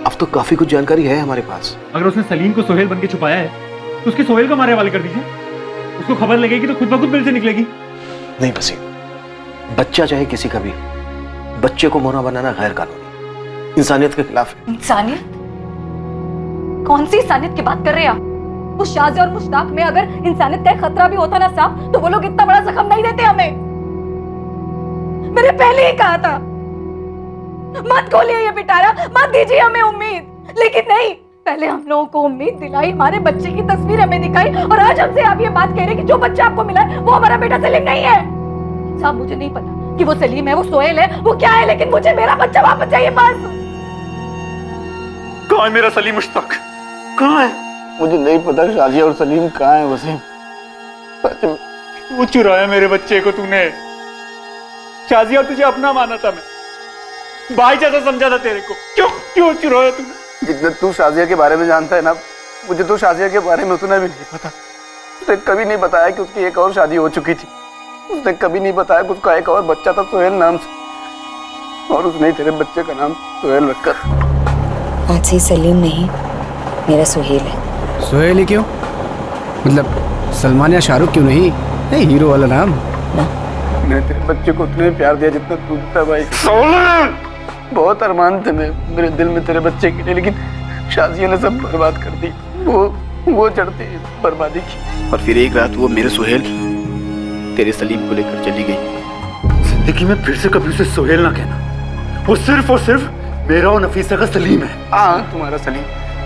अब तो काफी कुछ जानकारी है हमारे पास। अगर उसने सलीम को सोहेल बन के छुपाया है तो उसके सोहेल को हमारे हवाले कर दीजिए। उसको खबर लगेगी तो खुद ब खुद मिल से निकलेगी। नहीं वसीम, बच्चा चाहे किसी का भी, बच्चे को मोना बनाना गैर कानूनी, इंसानियत के खिलाफ है। इंसानियत? कौन सी इंसानियत की बात कर रहे हैं आप? उस शाजिया और मुश्ताक में अगर इंसानियत का एक खतरा भी होता ना साहब, तो वो लोग इतना बड़ा जख्म नहीं देते हमें। मैंने पहले ही कहा था मत खोलिए ये पिटारा, मत दीजिए हमें उम्मीद, लेकिन नहीं, पहले हम लोगों को उम्मीद दिलाई, हमारे बच्चे की तस्वीर हमें दिखाई और आज हमसे आप ये बात कह रहे हैं कि जो बच्चा आपको मिला है वो हमारा बेटा सलीम नहीं है। साहब, मुझे नहीं पता कि वो सलीम है, वो सोहेल है, वो क्या है, लेकिन मुझे मेरा बच्चा वापस चाहिए बस। कहाँ है मेरा सलीम? मुश्ताक कहाँ है? मुझे नहीं पता शाजिया और सलीम कहाँ है वसीम। वो चुराया मेरे बच्चे को तूने। शाजिया तुझे अपना माना था, मैं भाई जैसा समझा था तेरे को। क्यों चुराया तूने? जितना तू शाजिया के बारे में जानता है ना, मुझे तो शाजिया के बारे में उतना भी नहीं पता। उसने कभी नहीं बताया कि उसकी एक और शादी हो चुकी थी। उसने कभी नहीं बताया कि उसका एक और बच्चा था सोहेल नाम से, और उसने तेरे बच्चे का नाम सोहेल रखा। आज से सलीम नहीं, मेरा सोहेल है। सोहेल ही क्यों? मतलब सलमान या शाहरुख क्यों नहीं? नहीं, हीरो वाला नाम ना। मैंने तेरे बच्चे को उतना ही प्यार दिया जितना तू देता भाई। बहुत अरमान थे मेरे दिल में तेरे बच्चे के लिए, लेकिन शाजिया ने सब बर्बाद कर दी। वो चढ़ती बर्बादी की। और फिर एक रात वो मेरे सोहेल तेरे सलीम को लेकर चली गई। जिंदगी में फिर से कभी उसे सोहेल ना कहना। वो सिर्फ और सिर्फ मेरा और नफीसा का सलीम है। हाँ, तुम्हारा सलीम,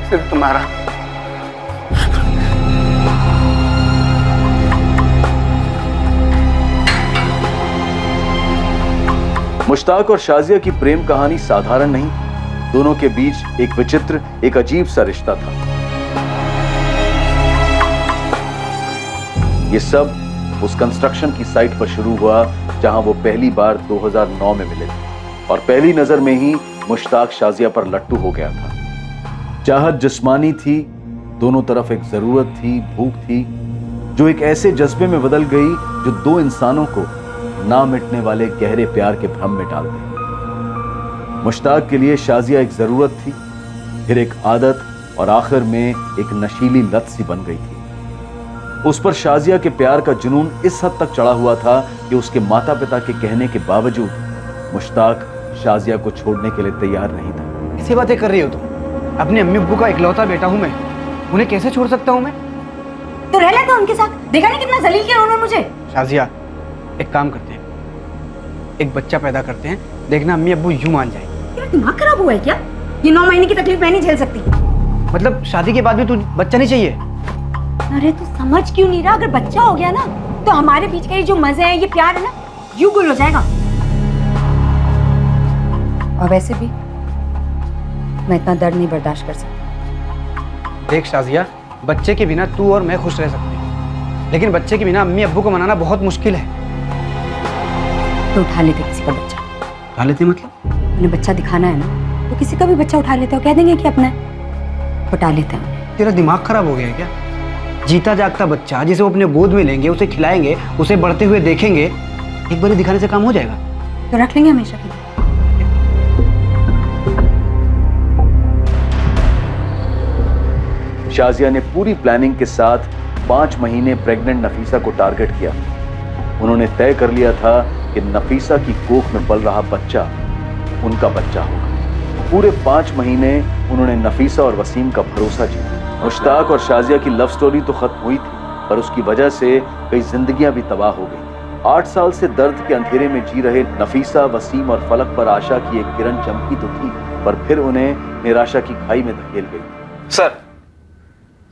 सिर्फ तुम्हारा। मुश्ताक और शाजिया की प्रेम कहानी साधारण नहीं, दोनों के बीच एक विचित्र, एक अजीब सा रिश्ता था। ये सब उस कंस्ट्रक्शन की साइट पर शुरू हुआ जहां वो पहली बार 2009 में मिले थे और पहली नजर में ही मुश्ताक शाजिया पर लट्टू हो गया था। चाहत जिस्मानी थी, दोनों तरफ एक जरूरत थी, भूख थी, जो एक ऐसे जज्बे में बदल गई जो दो इंसानों को ना मिटने वाले गहरे प्यार के भ्रम में डाल दे। मुश्ताक के लिए शाजिया एक जरूरत थी, फिर एक आदत और आखिर में एक नशीली लत सी बन गई थी। उस पर शाजिया के प्यार का जुनून इस हद तक चढ़ा हुआ था कि उसके माता पिता के कहने के बावजूद मुश्ताक शाजिया को छोड़ने के लिए तैयार नहीं था। ऐसी बातें कर रही हो तुम? अपने अम्मी अब्बू का इकलौता बेटा हूं मैं, उन्हें कैसे छोड़ सकता हूं मैं? तो रह लेता उनके साथ, देखा नहीं कितना जलील किया उन्होंने मुझे। शाजिया, एक काम करते हैं, एक बच्चा पैदा करते हैं, देखना अम्मी अब्बू यूं मान जाएंगे। तेरा दिमाग खराब हुआ है क्या? ये 9 महीने की तकलीफ मैं नहीं झेल सकती। मतलब शादी के बाद भी तू बच्चा नहीं चाहिए? अरे तू समझ क्यों नहीं रहा? अगर बच्चा हो गया ना तो हमारे बीच का ये जो मजे है, ये प्यार है ना, यूं गुल हो जाएगा। और वैसे भी मैं इतना दर्द नहीं बर्दाश्त कर सकती। देख शाजिया, बच्चे के बिना तू और मैं खुश रह सकते हैं, लेकिन बच्चे की बिना अम्मी अब्बू को मनाना बहुत मुश्किल है। तो उठा लेते किसी का बच्चा। उठा लेते मतलब? उन्हें बच्चा दिखाना है ना, तो किसी का भी बच्चा उठा लेते हो, कह देंगे कि अपना है, उठा लेते हैं। तेरा दिमाग खराब हो गया है क्या? जीता जागता बच्चा जिसे वो अपने गोद में लेंगे, उसे खिलाएंगे, उसे बढ़ते हुए देखेंगे, एक बार दिखाने से काम हो जाएगा? तो रख लेंगे हमेशा के लिए। शाजिया ने पूरी प्लानिंग के साथ 5 महीने प्रेग्नेंट नफीसा को टारगेट किया। उन्होंने तय कर लिया था कि नफीसा की कोख में पल रहा बच्चा उनका बच्चा होगा। पूरे 5 महीने उन्होंने नफीसा और वसीम का भरोसा जीता। मुश्ताक और शाजिया की लव स्टोरी तो खत्म हुई थी, पर उसकी वजह से कई जिंदगियां भी तबाह हो गई। 8 साल से दर्द के अंधेरे में जी रहे नफीसा, वसीम और फलक पर आशा की एक किरण चमकी तो थी, पर फिर उन्हें निराशा की खाई में धकेल गई।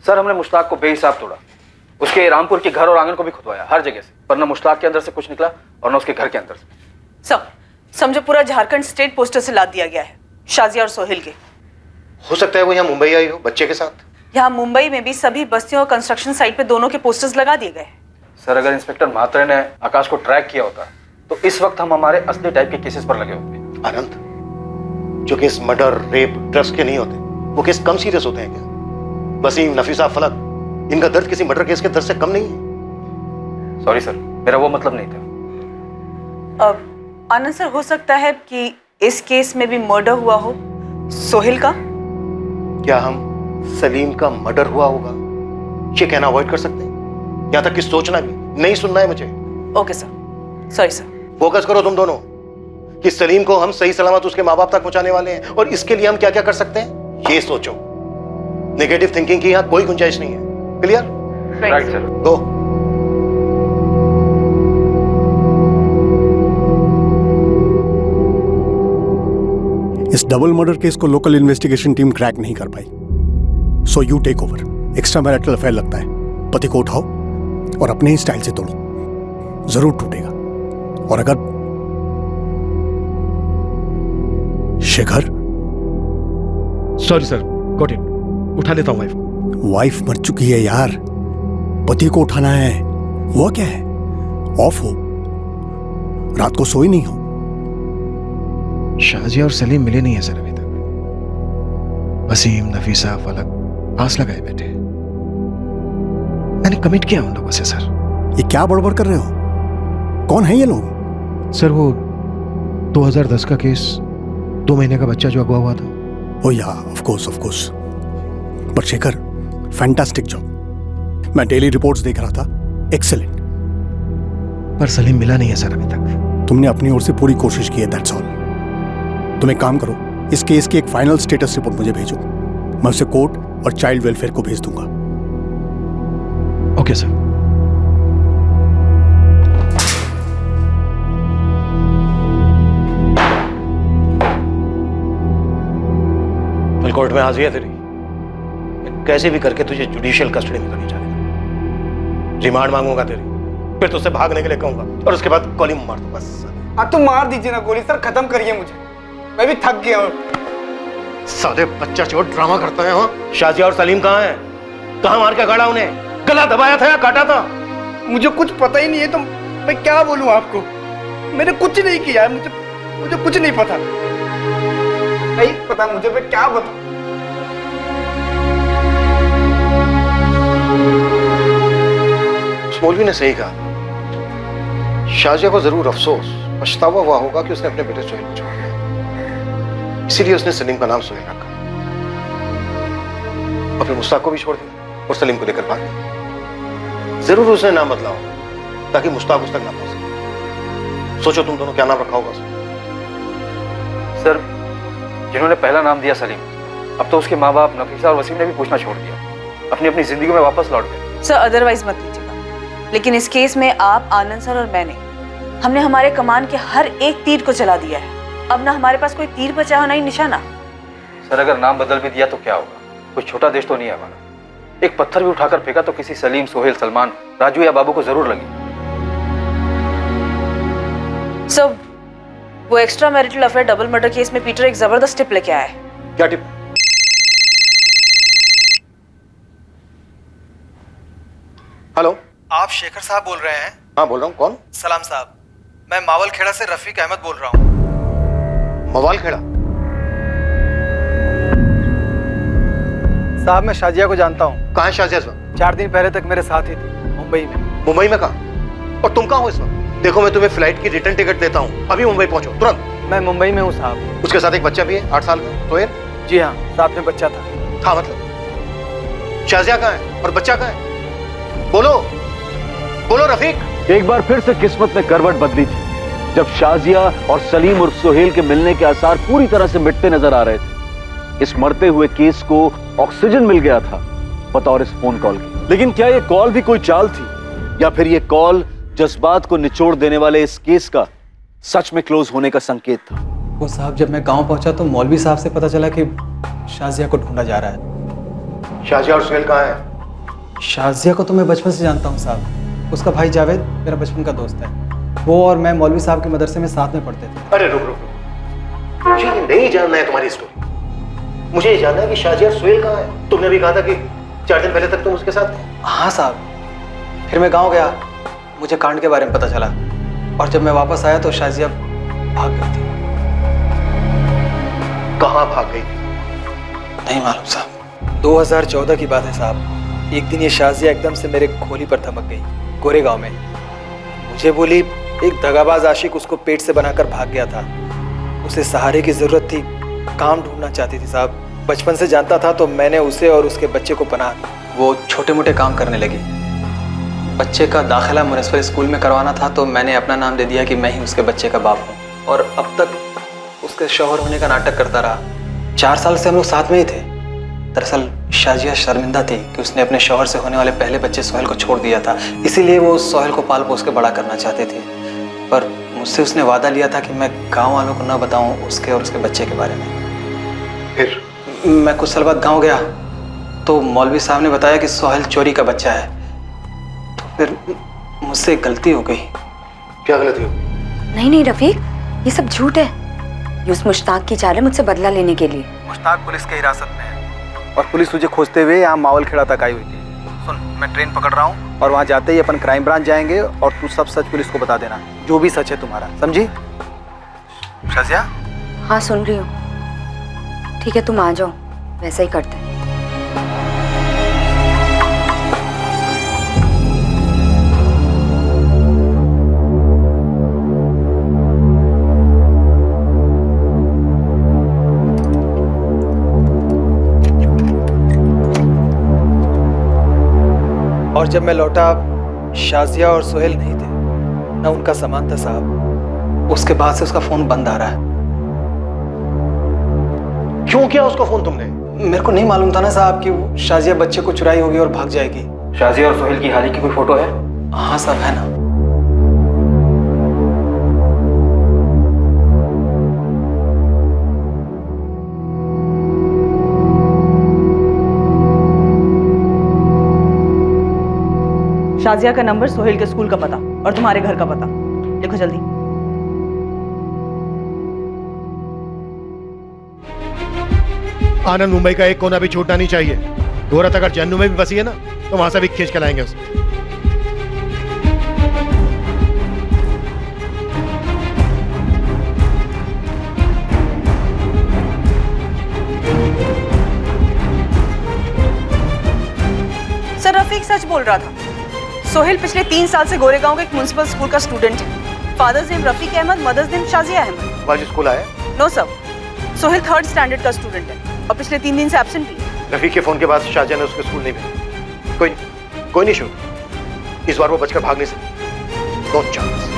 सर हमने मुश्ताक को बेहिसाब तोड़ा। उसके रामपुर के घर और आंगन को भी खुदवाया, हर जगह से, पर न मुश्ताक के अंदर से कुछ निकला और न उसके घर के अंदर से। समझो पूरा झारखंड स्टेट पोस्टर से लाद दिया गया है शाजिया और सोहेल के। हो सकता है वो यहाँ मुंबई आई हो बच्चे के साथ। यहाँ मुंबई में भी सभी बस्तियों और कंस्ट्रक्शन साइट पे दोनों के पोस्टर्स लगा दिए गए। सर अगर इंस्पेक्टर म्हात्रे ने आकाश को ट्रैक किया होता तो इस वक्त हम हमारे असली टाइप के केसेस पर लगे होते। आनंद, जो केस मर्डर, रेप, ड्रग्स के नहीं होते, वो केस कम सीरियस होते हैं क्या? वसीम, नफीसा, फलक, इनका दर्द किसी मर्डर केस के दर्द से कम नहीं है। सॉरी सर, मेरा वो मतलब नहीं था। अब आनंद सर, हो सकता है कि इस केस में भी मर्डर हुआ हो सोहेल का। क्या हम सलीम का मर्डर हुआ होगा ये कहना अवॉइड कर सकते हैं? यहाँ तक कि सोचना भी नहीं, सुनना है मुझे। Okay sir, sorry sir. Focus करो तुम दोनों कि सलीम को हम सही सलामत उसके माँ बाप तक पहुंचाने वाले हैं, और इसके लिए हम क्या क्या कर सकते हैं ये सोचो। नेगेटिव थिंकिंग की यहाँ कोई गुंजाइश नहीं है। क्लियर? Right sir. गो। इस डबल मर्डर केस को लोकल इन्वेस्टिगेशन टीम क्रैक नहीं कर पाई, so you take over. Extra marital affair लगता है, पति को उठाओ और अपने ही स्टाइल से तोड़ो, जरूर टूटेगा। और अगर Shekhar, sorry sir, got it, उठा लेता हूं वाइफ को। वाइफ मर चुकी है यार, पति को उठाना है। हुआ क्या है? ऑफ हो, रात को सोई नहीं हो। शाजिया और सलीम मिले नहीं है सर अभी तक। वसीम, नफीसा, फलक पास लगाए बैठे। मैंने कमिट किया उन लोगों से सर। ये क्या बड़बड़ कर रहे हो? कौन है ये लोग? सर वो 2010 का केस, 2 महीने का बच्चा जो अगवा हुआ था। ओ या, ऑफ कोर्स। पर शेखर, फैंटास्टिक जॉब। मैं डेली रिपोर्ट्स देख रहा था, एक्सेलेंट। पर सलीम मिला नहीं है सर अभी तक। तुमने अपनी ओर से पूरी कोशिश की है, दैट्स ऑल। तुम एक काम करो, इस केस की एक फाइनल स्टेटस रिपोर्ट मुझे भेजो, मैं उसे कोर्ट और चाइल्ड वेलफेयर को भेज दूंगा। Okay sir. कल कोर्ट में हाजिर है तेरी। कैसे भी करके तुझे जुडिशियल कस्टडी में करनी चाहिए। रिमांड मांगूंगा तेरी, फिर तुझसे भागने के लिए कहूंगा, और उसके बाद गोली मार दूंगा। हाँ तो मार दीजिए ना गोली सर, खत्म करिए मुझे, मैं भी थक गया हूँ। साले बच्चा चोर ड्रामा करता है। हाँ, शाजिया और सलीम कहाँ हैं? कहाँ मार के गाड़ा उन्हें? गला दबाया था या काटा था? मुझे कुछ पता ही नहीं है, तो मैं क्या बोलूं आपको? मैंने कुछ नहीं किया है, मुझे कुछ नहीं पता। नहीं पता मुझे, मैं क्या बताऊं? मौलवी ने सही कहा। शाजिया को जरूर अफसोस, पछतावा हुआ होगा कि उसने अपने बेटे सोहेल को छोड़ दिया, इसीलिए उसने सलीम का नाम सोहेल रखा, और फिर मुश्ताक को भी छोड़ दिया और सलीम को लेकर भाग गया। जरूर उसने नाम बदला हो ताकि मुश्ताक उस तक ना पहुंच सके। सोचो तुम दोनों क्या नाम रखा होगा सर? जिन्होंने पहला नाम दिया सलीम, अब तो उसके माँ बाप नफीसा और वसीम ने भी पूछना छोड़ दिया, अपनी अपनी जिंदगी में वापस लौट गए। सर अदरवाइज मत लीजिएगा, लेकिन इस केस में आप, आनंद सर और हमने हमारे कमान के हर एक तीर को चला दिया है। अब ना हमारे पास कोई तीर बचा हो, ना ही निशाना। सर अगर नाम बदल भी दिया तो क्या होगा? कोई छोटा देश तो नहीं है हमारा। एक पत्थर भी उठाकर फेंका तो किसी सलीम, सोहेल, सलमान, राजू या बाबू को जरूर लगी। सर वो extra marital affair double murder case में पीटर एक जबरदस्त टिप लेके आया है। क्या टिप? हेलो, आप शेखर साहब बोल रहे हैं? हाँ बोल रहा हूँ। कौन? सलाम साहब, मैं मावल खेड़ा से रफीक अहमद बोल रहा हूँ। मवाल खेड़ा? साहब मैं शाजिया को जानता हूँ। कहाँ है शाजिया इस वक्त? 4 दिन पहले तक मेरे साथ ही थी, मुंबई में। मुंबई में कहाँ? और तुम कहाँ हो इस वक्त? देखो मैं तुम्हें फ्लाइट की रिटर्न टिकट देता हूँ, अभी मुंबई पहुंचो तुरंत। मैं मुंबई में हूँ साहब। उसके साथ एक बच्चा भी है 8 साल का, सोहेल? जी हाँ, साथ में बच्चा था। हाँ मतलब शाजिया कहाँ है और बच्चा कहाँ है? बोलो बोलो रफीक। एक बार फिर से किस्मत ने करवट बदली थी जब शाजिया और सलीम और सोहेल के मिलने के आसार पूरी तरह से मिटते नजर आ रहे थे। इस मरते हुए केस को ऑक्सीजन मिल गया था बतौर इस फोन कॉल की। लेकिन क्या यह कॉल भी कोई चाल थी या फिर यह कॉल जज्बात को निचोड़ देने वाले इस केस का सच में क्लोज होने का संकेत था? वो साहब जब मैं गांव पहुंचा तो मौलवी साहब से पता चला कि शाजिया को ढूंढा जा रहा है। शाजिया और सोहेल कहाँ है? शाजिया को तो मैं बचपन से जानता हूँ साहब। उसका भाई जावेद मेरा बचपन का दोस्त है। वो और मैं मौलवी साहब के मदरसे में साथ में पढ़ते थे। अरे रुक रुक रुक, मुझे ये नहीं जानना है तुम्हारी स्टोरी। मुझे ये जानना है कि शाजिया और सोहेल कहाँ है? तुमने अभी कहा था कि 4 दिन पहले तक तुम उसके साथ थे। हाँ साहब, फिर मैं गाँव गया, मुझे कांड के बारे में पता चला और जब मैं वापस आया तो शाजिया भाग गई थी। कहाँ भाग गई थी? नहीं मालूम साहब। 2014 की बात है साहब। एक दिन ये शाजिया एकदम से मेरे खोली पर थमक गई, गोरेगांव में। मुझे बोली एक दगाबाज आशिक उसको पेट से बनाकर भाग गया था, उसे सहारे की जरूरत थी, काम ढूंढना चाहती थी साहब। बचपन से जानता था तो मैंने उसे और उसके बच्चे को पनाह दी। वो छोटे मोटे काम करने लगी। बच्चे का दाखिला म्युनिसिपल स्कूल में करवाना था तो मैंने अपना नाम दे दिया कि मैं ही उसके बच्चे का बाप हूँ और अब तक उसके शौहर होने का नाटक करता रहा। 4 साल से हम लोग साथ में ही थे। दरअसल शाजिया शर्मिंदा थी कि उसने अपने शौहर से होने वाले पहले बच्चे सोहेल को छोड़ दिया था, इसीलिए वो सोहेल को पाल पोस के बड़ा करना चाहते थे। पर मुझसे उसने वादा लिया था कि मैं गांव वालों को न बताऊं उसके और उसके बच्चे के बारे में। फिर मैं कुछ साल बाद गांव गया तो मौलवी साहब ने बताया कि सोहेल चोरी का बच्चा है। तो फिर मुझसे एक गलती हो गई। क्या गलती हो? नहीं नहीं रफीक, ये सब झूठ है। ये उस मुश्ताक की चाल है मुझसे बदला लेने के लिए। मुश्ताक पुलिस की हिरासत में है और पुलिस तुझे खोजते हुए यहाँ मावल खेड़ा तक आई हुई थी। सुन, मैं ट्रेन पकड़ रहा हूँ और वहाँ जाते ही अपन क्राइम ब्रांच जाएंगे और तू सब सच पुलिस को बता देना, जो भी सच है तुम्हारा, समझी? शाजिया? हाँ सुन रही हूँ। ठीक है तुम आ जाओ, वैसा ही करते हैं। और जब मैं लौटा शाजिया और सोहेल नहीं थे, ना उनका सामान था साहब। उसके बाद से उसका फोन बंद आ रहा है। क्यों किया उसको फोन तुमने? मेरे को नहीं मालूम था ना साहब कि शाजिया बच्चे को चुराई होगी और भाग जाएगी। शाजिया और सोहेल की हाल ही की कोई फोटो है? हाँ साहब है ना। शाजिया का नंबर, सोहेल के स्कूल का पता और तुम्हारे घर का पता लिखो जल्दी। आनंद मुंबई का एक कोना भी छूटना नहीं चाहिए। गोरत अगर जन्नू में भी बसी है ना तो वहां से भी खींच के लाएंगे उसे। सर रफीक सच बोल रहा था। सोहेल पिछले 3 साल से गोरेगांव के एक म्युनिसिपल स्कूल का स्टूडेंट है। Father's name Rafiq Ahmed, mother's name Shazia Ahmed. आज स्कूल आया? No sir, Sohail 3rd standard का स्टूडेंट है और पिछले 3 दिन से एब्सेंट भी है। रफीक के फोन के बाद शाजिया ने उसके स्कूल नहीं भेजा। कोई नहीं शूट, इस बार वो बचकर भाग नहीं सकती। No chance.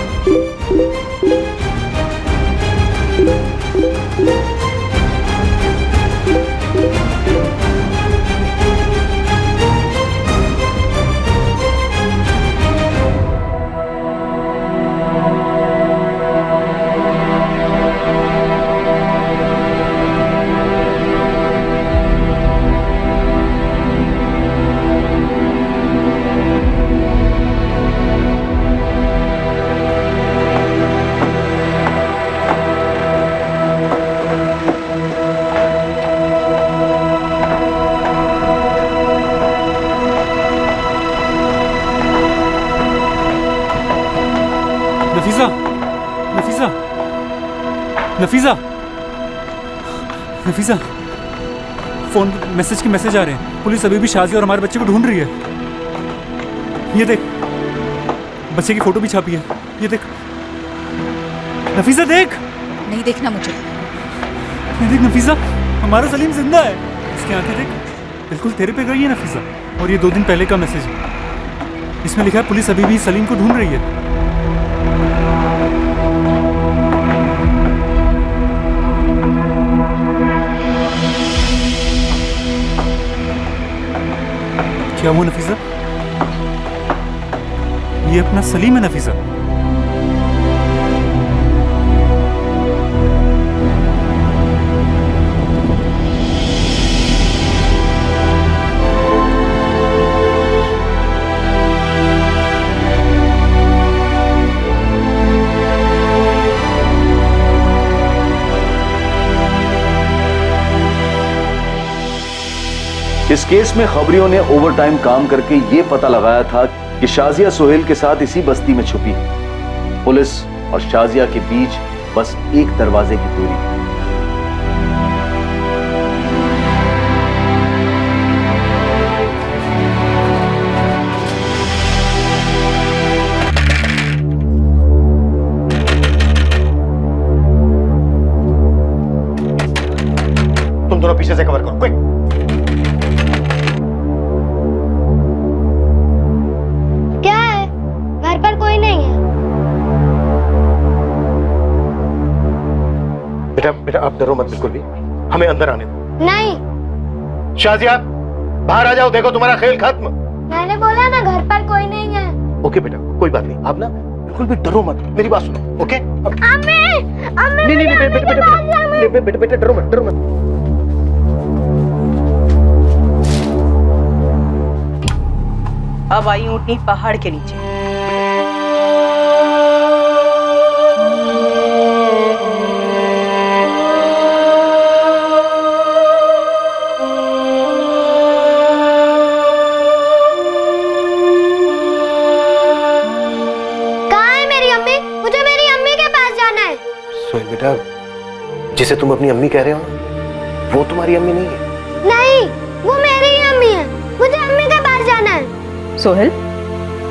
Nafisa, Nafisa, phone message के मैसेज आ रहे हैं। पुलिस अभी भी शाजी और हमारे बच्चे को ढूंढ रही है। ये देख, बच्चे की फोटो भी छापी है। ये देख नफीसा, देख। नहीं देखना मुझे। ये देख नफीसा, हमारा सलीम जिंदा है। इसकी आंखें देख, बिल्कुल तेरे पे गई है नफीसा। और ये 2 दिन पहले का मैसेज है। इसमें लिखा है पुलिस अभी भी सलीम को ढूंढ रही है। क्या वो नफीसा? ये अपना सलीम है नफीसा। इस केस में खबरियों ने ओवरटाइम काम करके ये पता लगाया था कि शाजिया सोहेल के साथ इसी बस्ती में छुपी है। पुलिस और शाजिया के बीच बस एक दरवाजे की दूरी है। तुम दोनों पीछे से कवर करो, क्विक। क्या है? घर पर कोई नहीं है। बेटा बेटा, आप डरो मत बिल्कुल भी, हमें अंदर आने दो। नहीं, शाजिया, बाहर आ जाओ, देखो तुम्हारा खेल खत्म। मैंने बोला ना घर पर कोई नहीं है। ओके बेटा, कोई बात नहीं, आप ना बिल्कुल भी डरो मत, मेरी बात सुनो, ओके? अम्मी, अम्मी, नहीं नहीं बेटा बेटा बेटा, डरो मत, डरो मत। अब आई ऊँटनी पहाड़ के नीचे। कहाँ है मेरी अम्मी? मुझे मेरी अम्मी के पास जाना है। सोहेल बेटा, जिसे तुम अपनी अम्मी कह रहे हो ना, वो तुम्हारी अम्मी नहीं है। नहीं, वो मेरी ही अम्मी है। मुझे अम्मी के पास जाना है। सोहेल,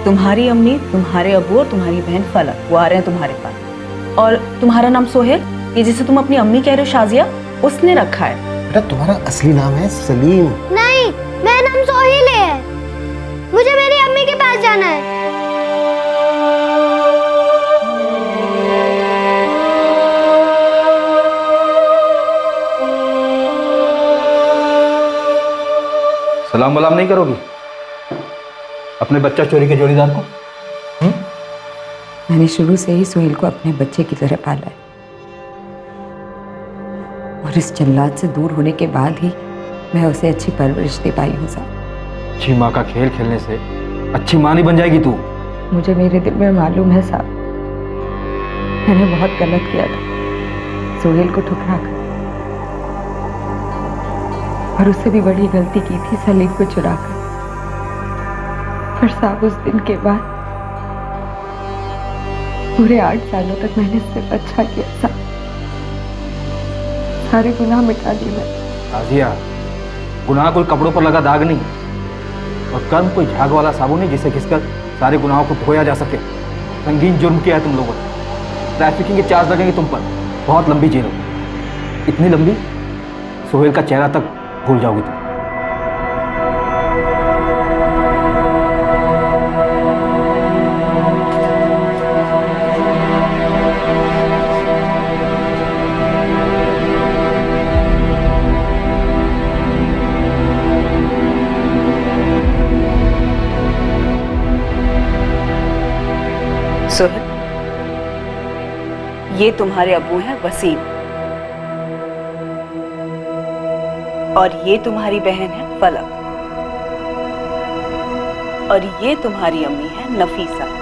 तुम्हारी अम्मी, तुम्हारे अबू और तुम्हारी बहन फलक वो आ रहे हैं तुम्हारे पास। और तुम्हारा नाम सोहेल, ये जिसे तुम अपनी अम्मी कह रहे हो शाजिया, उसने रखा है। बेटा तुम्हारा असली नाम है सलीम। नहीं, मेरा नाम सोहेल है। मुझे मेरी अम्मी के पास जाना है। सलाम वलाम नहीं करोगी अपने बच्चा चोरी के जोड़ीदार को? मैंने शुरू से ही सोहेल को अपने बच्चे की तरह पाला है, और इस जल्लाद से दूर होने के बाद ही मैं उसे अच्छी परवरिश दे पाई हूँ साहब। अच्छी माँ का खेल खेलने से अच्छी माँ नहीं बन जाएगी तू। मुझे मेरे दिल में मालूम है साहब, मैंने बहुत गलत किया था सोहेल को ठुकरा कर, और उससे भी बड़ी गलती की थी सलीम को चुरा कर। पर साहब उस दिन के बाद पूरे 8 सालों तक मैंने सिर्फ अच्छा किया साहब, सारे गुनाह मिटा दिए। आजिया, गुनाह कोई कपड़ों पर लगा दाग नहीं, और कर्म कोई झाग वाला साबुन नहीं जिसे घिसकर सारे गुनाहों को धोया जा सके। संगीन जुर्म किया है तुम लोगों ने, ट्रैफिकिंग के चार्ज लगेंगे तुम पर, बहुत लंबी जेल होगी, इतनी लंबी सोहेल का चेहरा तक भूल जाओगी तुम। सोहेल, ये तुम्हारे अबू हैं वसीम, और ये तुम्हारी बहन है फलक, और ये तुम्हारी अम्मी है नफीसा।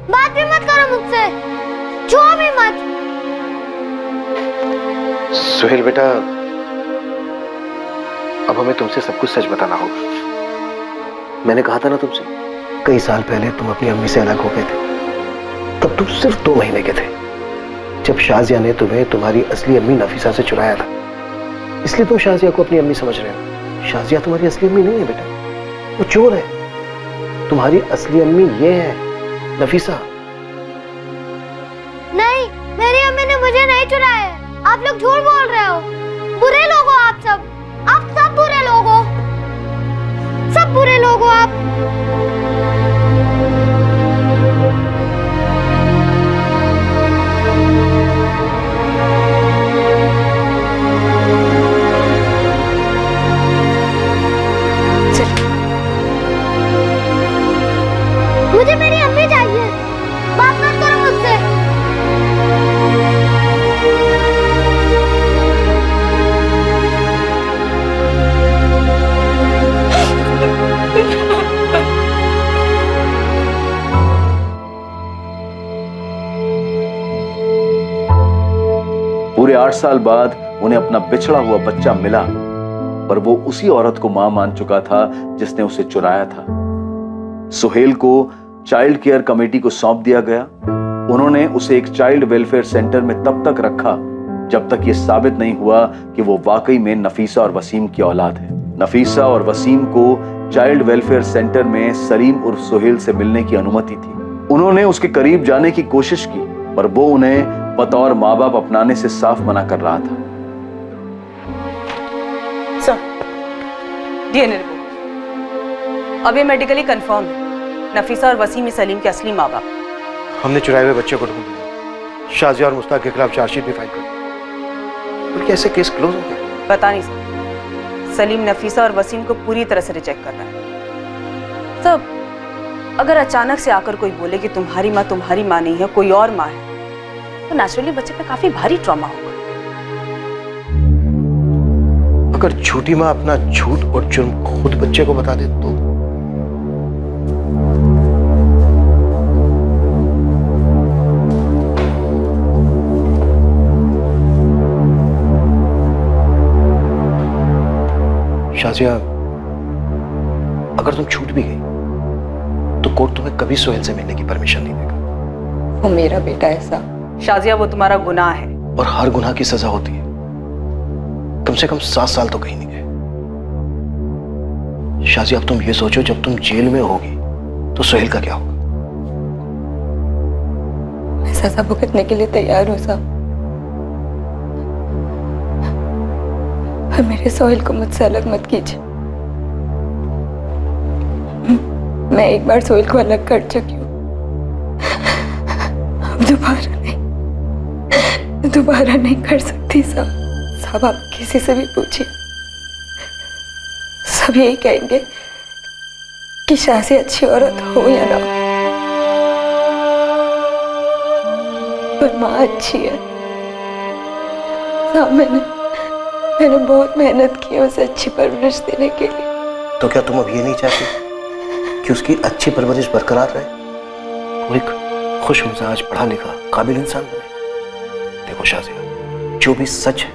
बात भी मत करो मुझसे, छुओ भी मत। सुहेल बेटा, अब हमें तुमसे सब कुछ सच बताना होगा। मैंने कहा था ना तुमसे, कई साल पहले तुम अपनी अम्मी से अलग हो गए थे। तब तुम सिर्फ 2 महीने के थे, जब शाजिया ने तुम्हें तुम्हारी असली अम्मी नफीसा से चुराया था। इसलिए तुम शाजिया को अपनी अम्मी समझ रहे हो। शाजिया तुम्हारी असली अम्मी नहीं है बेटा, वो चोर है। तुम्हारी असली अम्मी ये है, नफीसा। नहीं, मेरी अम्मी ने मुझे नहीं चुराया है। आप लोग झूठ बोल रहे हो। बुरे लोग हो आप सब बुरे लोग हो, सब बुरे लोग हो आप। मुझे मेरी अम्मी चाहिए, बात मत करो मुझसे। पूरे 8 साल बाद उन्हें अपना बिछड़ा हुआ बच्चा मिला, पर वो उसी औरत को मां मान चुका था जिसने उसे चुराया था। सुहेल को चाइल्ड केयर कमेटी को सौंप दिया गया। उन्होंने उसे एक चाइल्ड वेलफेयर सेंटर में तब तक रखा जब तक यह साबित नहीं हुआ कि वो वाकई में नफीसा और वसीम की औलाद है। नफीसा और वसीम को चाइल्ड वेलफेयर सेंटर में सलीम उर्फ सुहेल से मिलने की अनुमति थी। उन्होंने उसके करीब जाने की कोशिश की, पर वो उन्हें बतौर माँ बाप अपनाने से साफ मना कर रहा था। डीएनए रिपोर्ट अब ये मेडिकली कंफर्म है, नफीसा और वसीम ही सलीम के असली माँ बाप। हमने चुराए हुए बच्चे को ढूंढ लिया, शाजिया और मुस्ताक के खिलाफ चार्जशीट भी फाइल कर दी। कैसे केस क्लोज हो गया? पता नहीं सर, सलीम नफीसा और वसीम को पूरी तरह से रिजेक्ट कर रहा है। सब अगर अचानक से आकर कोई बोले कि तुम्हारी माँ नहीं है, कोई और माँ है, तो नेचुरली बच्चे पे काफी भारी ट्रॉमा होगा। अगर झूठी माँ अपना झूठ और जुर्म खुद बच्चे को बता दे तो? शाजिया, अगर तुम छूट भी गई तो कोर्ट तुम्हें कभी सुहेल से मिलने की परमिशन नहीं देगा। वो मेरा बेटा है साहब। शाजिया, वो तुम्हारा गुनाह है और हर गुनाह की सजा होती है। कम से कम 7 साल तो कहीं नहीं गए। शाजिया, अब तुम ये सोचो, जब तुम जेल में होगी तो सुहेल का क्या होगा? मैं सजा भुगतने के लिए तैयार हूँ साहब, पर मेरे सोहेल को मुझसे अलग मत कीजिए। मैं एक बार सोहेल को अलग कर चुकी हूँ, अब दोबारा नहीं कर सकती साहब। आप किसी से भी पूछिए, सब यही कहेंगे कि शादी अच्छी औरत हो या ना, पर माँ अच्छी है साहब। मैंने बहुत मेहनत की है उसे अच्छी परवरिश देने के लिए। तो क्या तुम अब ये नहीं चाहती कि उसकी अच्छी परवरिश बरकरार रहे, वो एक खुश मिजाज, पढ़ा लिखा, काबिल इंसान बने? देखो शाजिया, जो भी सच है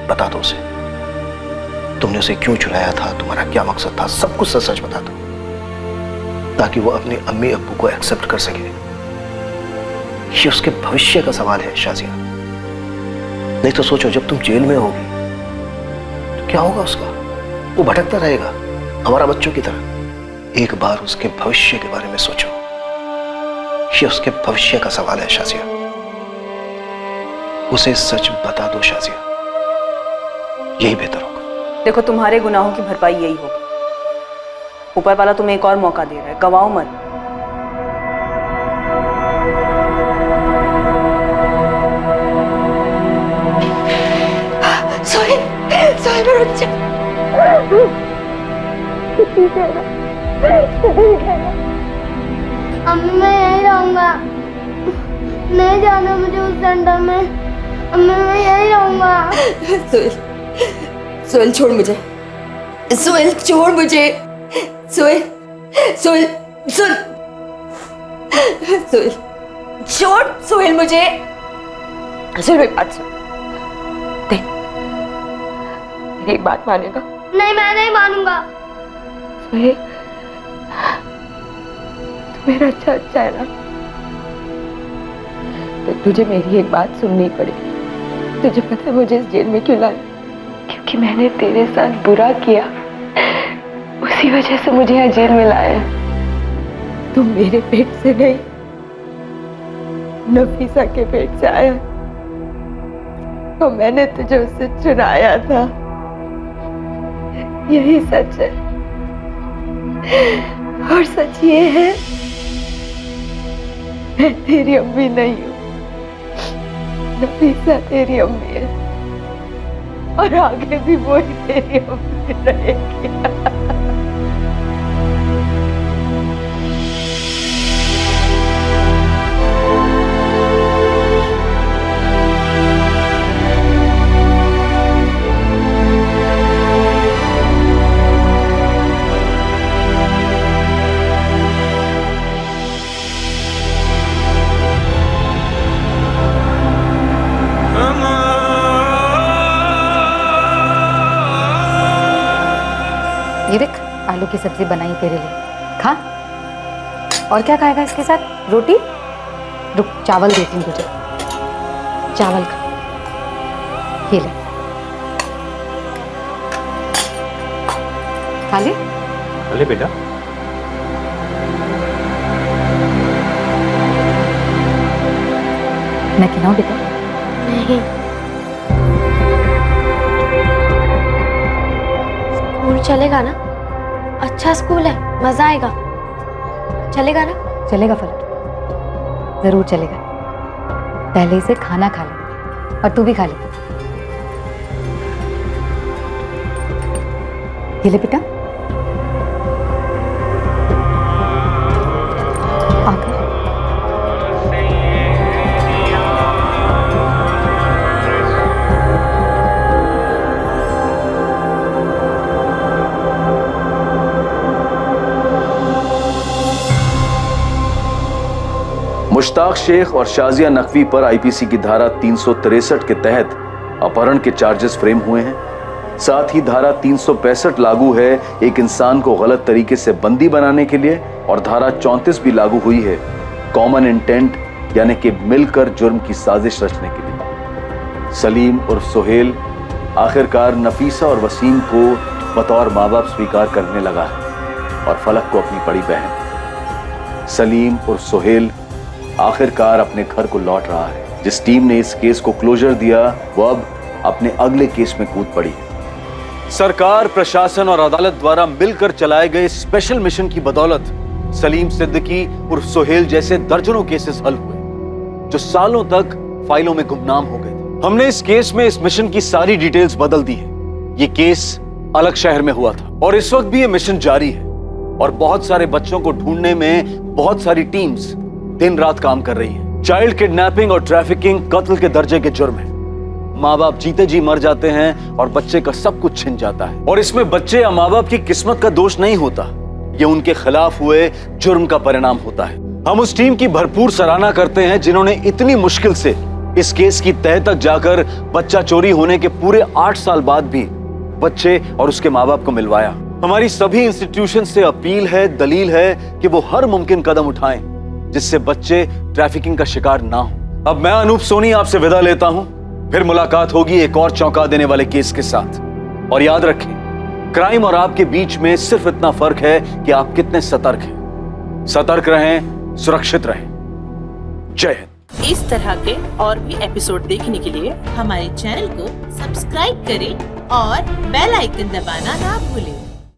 बता दो उसे। तुमने उसे क्यों चुराया था, तुम्हारा क्या मकसद था, सब कुछ सच बता दो, ताकि वो अपने अम्मी अब्बू को एक्सेप्ट कर सके। ये उसके भविष्य का सवाल है शाजिया। नहीं तो सोचो, जब तुम जेल में होगी तो क्या होगा उसका? वो भटकता रहेगा हमारा बच्चों की तरह। एक बार उसके भविष्य के बारे में सोचो। ये उसके भविष्य का सवाल है शाजिया। उसे सच बता दो शाजिया, यही बेहतर होगा। देखो, तुम्हारे गुनाहों की भरपाई यही होगी। ऊपर वाला तुम्हें एक और मौका दे रहा है, गवाओ मत। अम्मी, मैं यहीं रहूंगा, नहीं जाना मुझे उस सेंटर में। अम्मी, मैं यहीं रहूंगा। सोहेल छोड़ मुझे, सोहेल छोड़ मुझे, सोहेल सुन। सोहेल छोड़, सोहेल मुझे सोहेल मेरी बात सुन, देख मेरी एक बात मानेगा? नहीं, मैं नहीं मानूंगा। सोहेल तू मेरा अच्छा है ना, तो तुझे मेरी एक बात सुननी पड़ी। तुझे पता है मुझे इस जेल में क्यों लाया? क्योंकि मैंने तेरे साथ बुरा किया, उसी वजह से मुझे यहाँ जेल में लाया। तू मेरे पेट से नहीं, नफीसा के पेट से आया, तो मैंने तुझे उससे चुराया था। यही सच है, और सच ये है मैं तेरी अम्मी नहीं हूँ, नफीसा तेरी अम्मी है, और आगे भी वही तेरी अम्मी रहेगी। ये देख, आलू की सब्जी बनाई तेरे लिए, खा। और क्या खाएगा इसके साथ? रोटी? रुक, चावल देती हूँ तुझे, चावल खा। ये ले, खा ले। अरे बेटा, मैं खिलाऊं बेटा? नहीं। स्कूल चलेगा ना? अच्छा स्कूल है, मजा आएगा। चलेगा ना? चलेगा फलक, जरूर चलेगा। पहले इसे खाना खा ले, और तू भी खा ले। ये ले बेटा, आकर। मुश्ताक शेख और शाजिया नकवी पर आईपीसी की धारा 363 के तहत अपहरण के चार्जेस फ्रेम हुए हैं। साथ ही धारा 365 लागू है एक इंसान को गलत तरीके से बंदी बनाने के लिए, और धारा 34 भी लागू हुई है कॉमन इंटेंट यानी कि मिलकर जुर्म की साजिश रचने के लिए। सलीम और सोहेल आखिरकार नफीसा और वसीम को बतौर माँ बाप स्वीकार करने लगा है, और फलक को अपनी बड़ी बहन। सलीम और सोहेल आखिरकार अपने घर को लौट रहा है। जिस टीम ने इस केस को क्लोजर दिया, वो अब अपने अगले केस में कूद पड़ी है। सरकार, प्रशासन और अदालत द्वारा मिलकर चलाए गए स्पेशल मिशन की बदौलत सलीम सिद्दीकी और सोहेल जैसे दर्जनों केसेस हल हुए जो सालों तक फाइलों में गुमनाम हो गए थे। हमने इस केस में इस मिशन की सारी डिटेल्स बदल दी है। ये केस अलग शहर में हुआ था, और इस वक्त भी ये मिशन जारी है, और बहुत सारे बच्चों को ढूंढने में बहुत सारी टीम्स दिन रात काम कर रही है। चाइल्ड किडनैपिंग और ट्रैफिकिंग कत्ल के दर्जे के जुर्म है। माँ बाप जीते जी मर जाते हैं और बच्चे का सब कुछ छिन जाता है, और इसमें बच्चे या माँ बाप की किस्मत का दोष नहीं होता, ये उनके खिलाफ हुए जुर्म का परिणाम होता है। हम उस टीम की भरपूर सराहना करते हैं जिन्होंने इतनी मुश्किल से इस केस की तह तक जाकर बच्चा चोरी होने के पूरे 8 साल बाद भी बच्चे और उसके माँ बाप को मिलवाया। हमारी सभी इंस्टीट्यूशन से अपील है, दलील है कि वो हर मुमकिन कदम उठाएं जिससे बच्चे ट्रैफिकिंग का शिकार ना हो। अब मैं अनूप सोनी आपसे विदा लेता हूं, फिर मुलाकात होगी एक और चौंका देने वाले केस के साथ। और याद रखें, क्राइम और आपके बीच में सिर्फ इतना फर्क है कि आप कितने सतर्क हैं। सतर्क रहें, सुरक्षित रहें। जय हिंद। इस तरह के और भी एपिसोड देखने के लिए हमारे चैनल को सब्सक्राइब करें और बेल आइकन दबाना ना भूलें।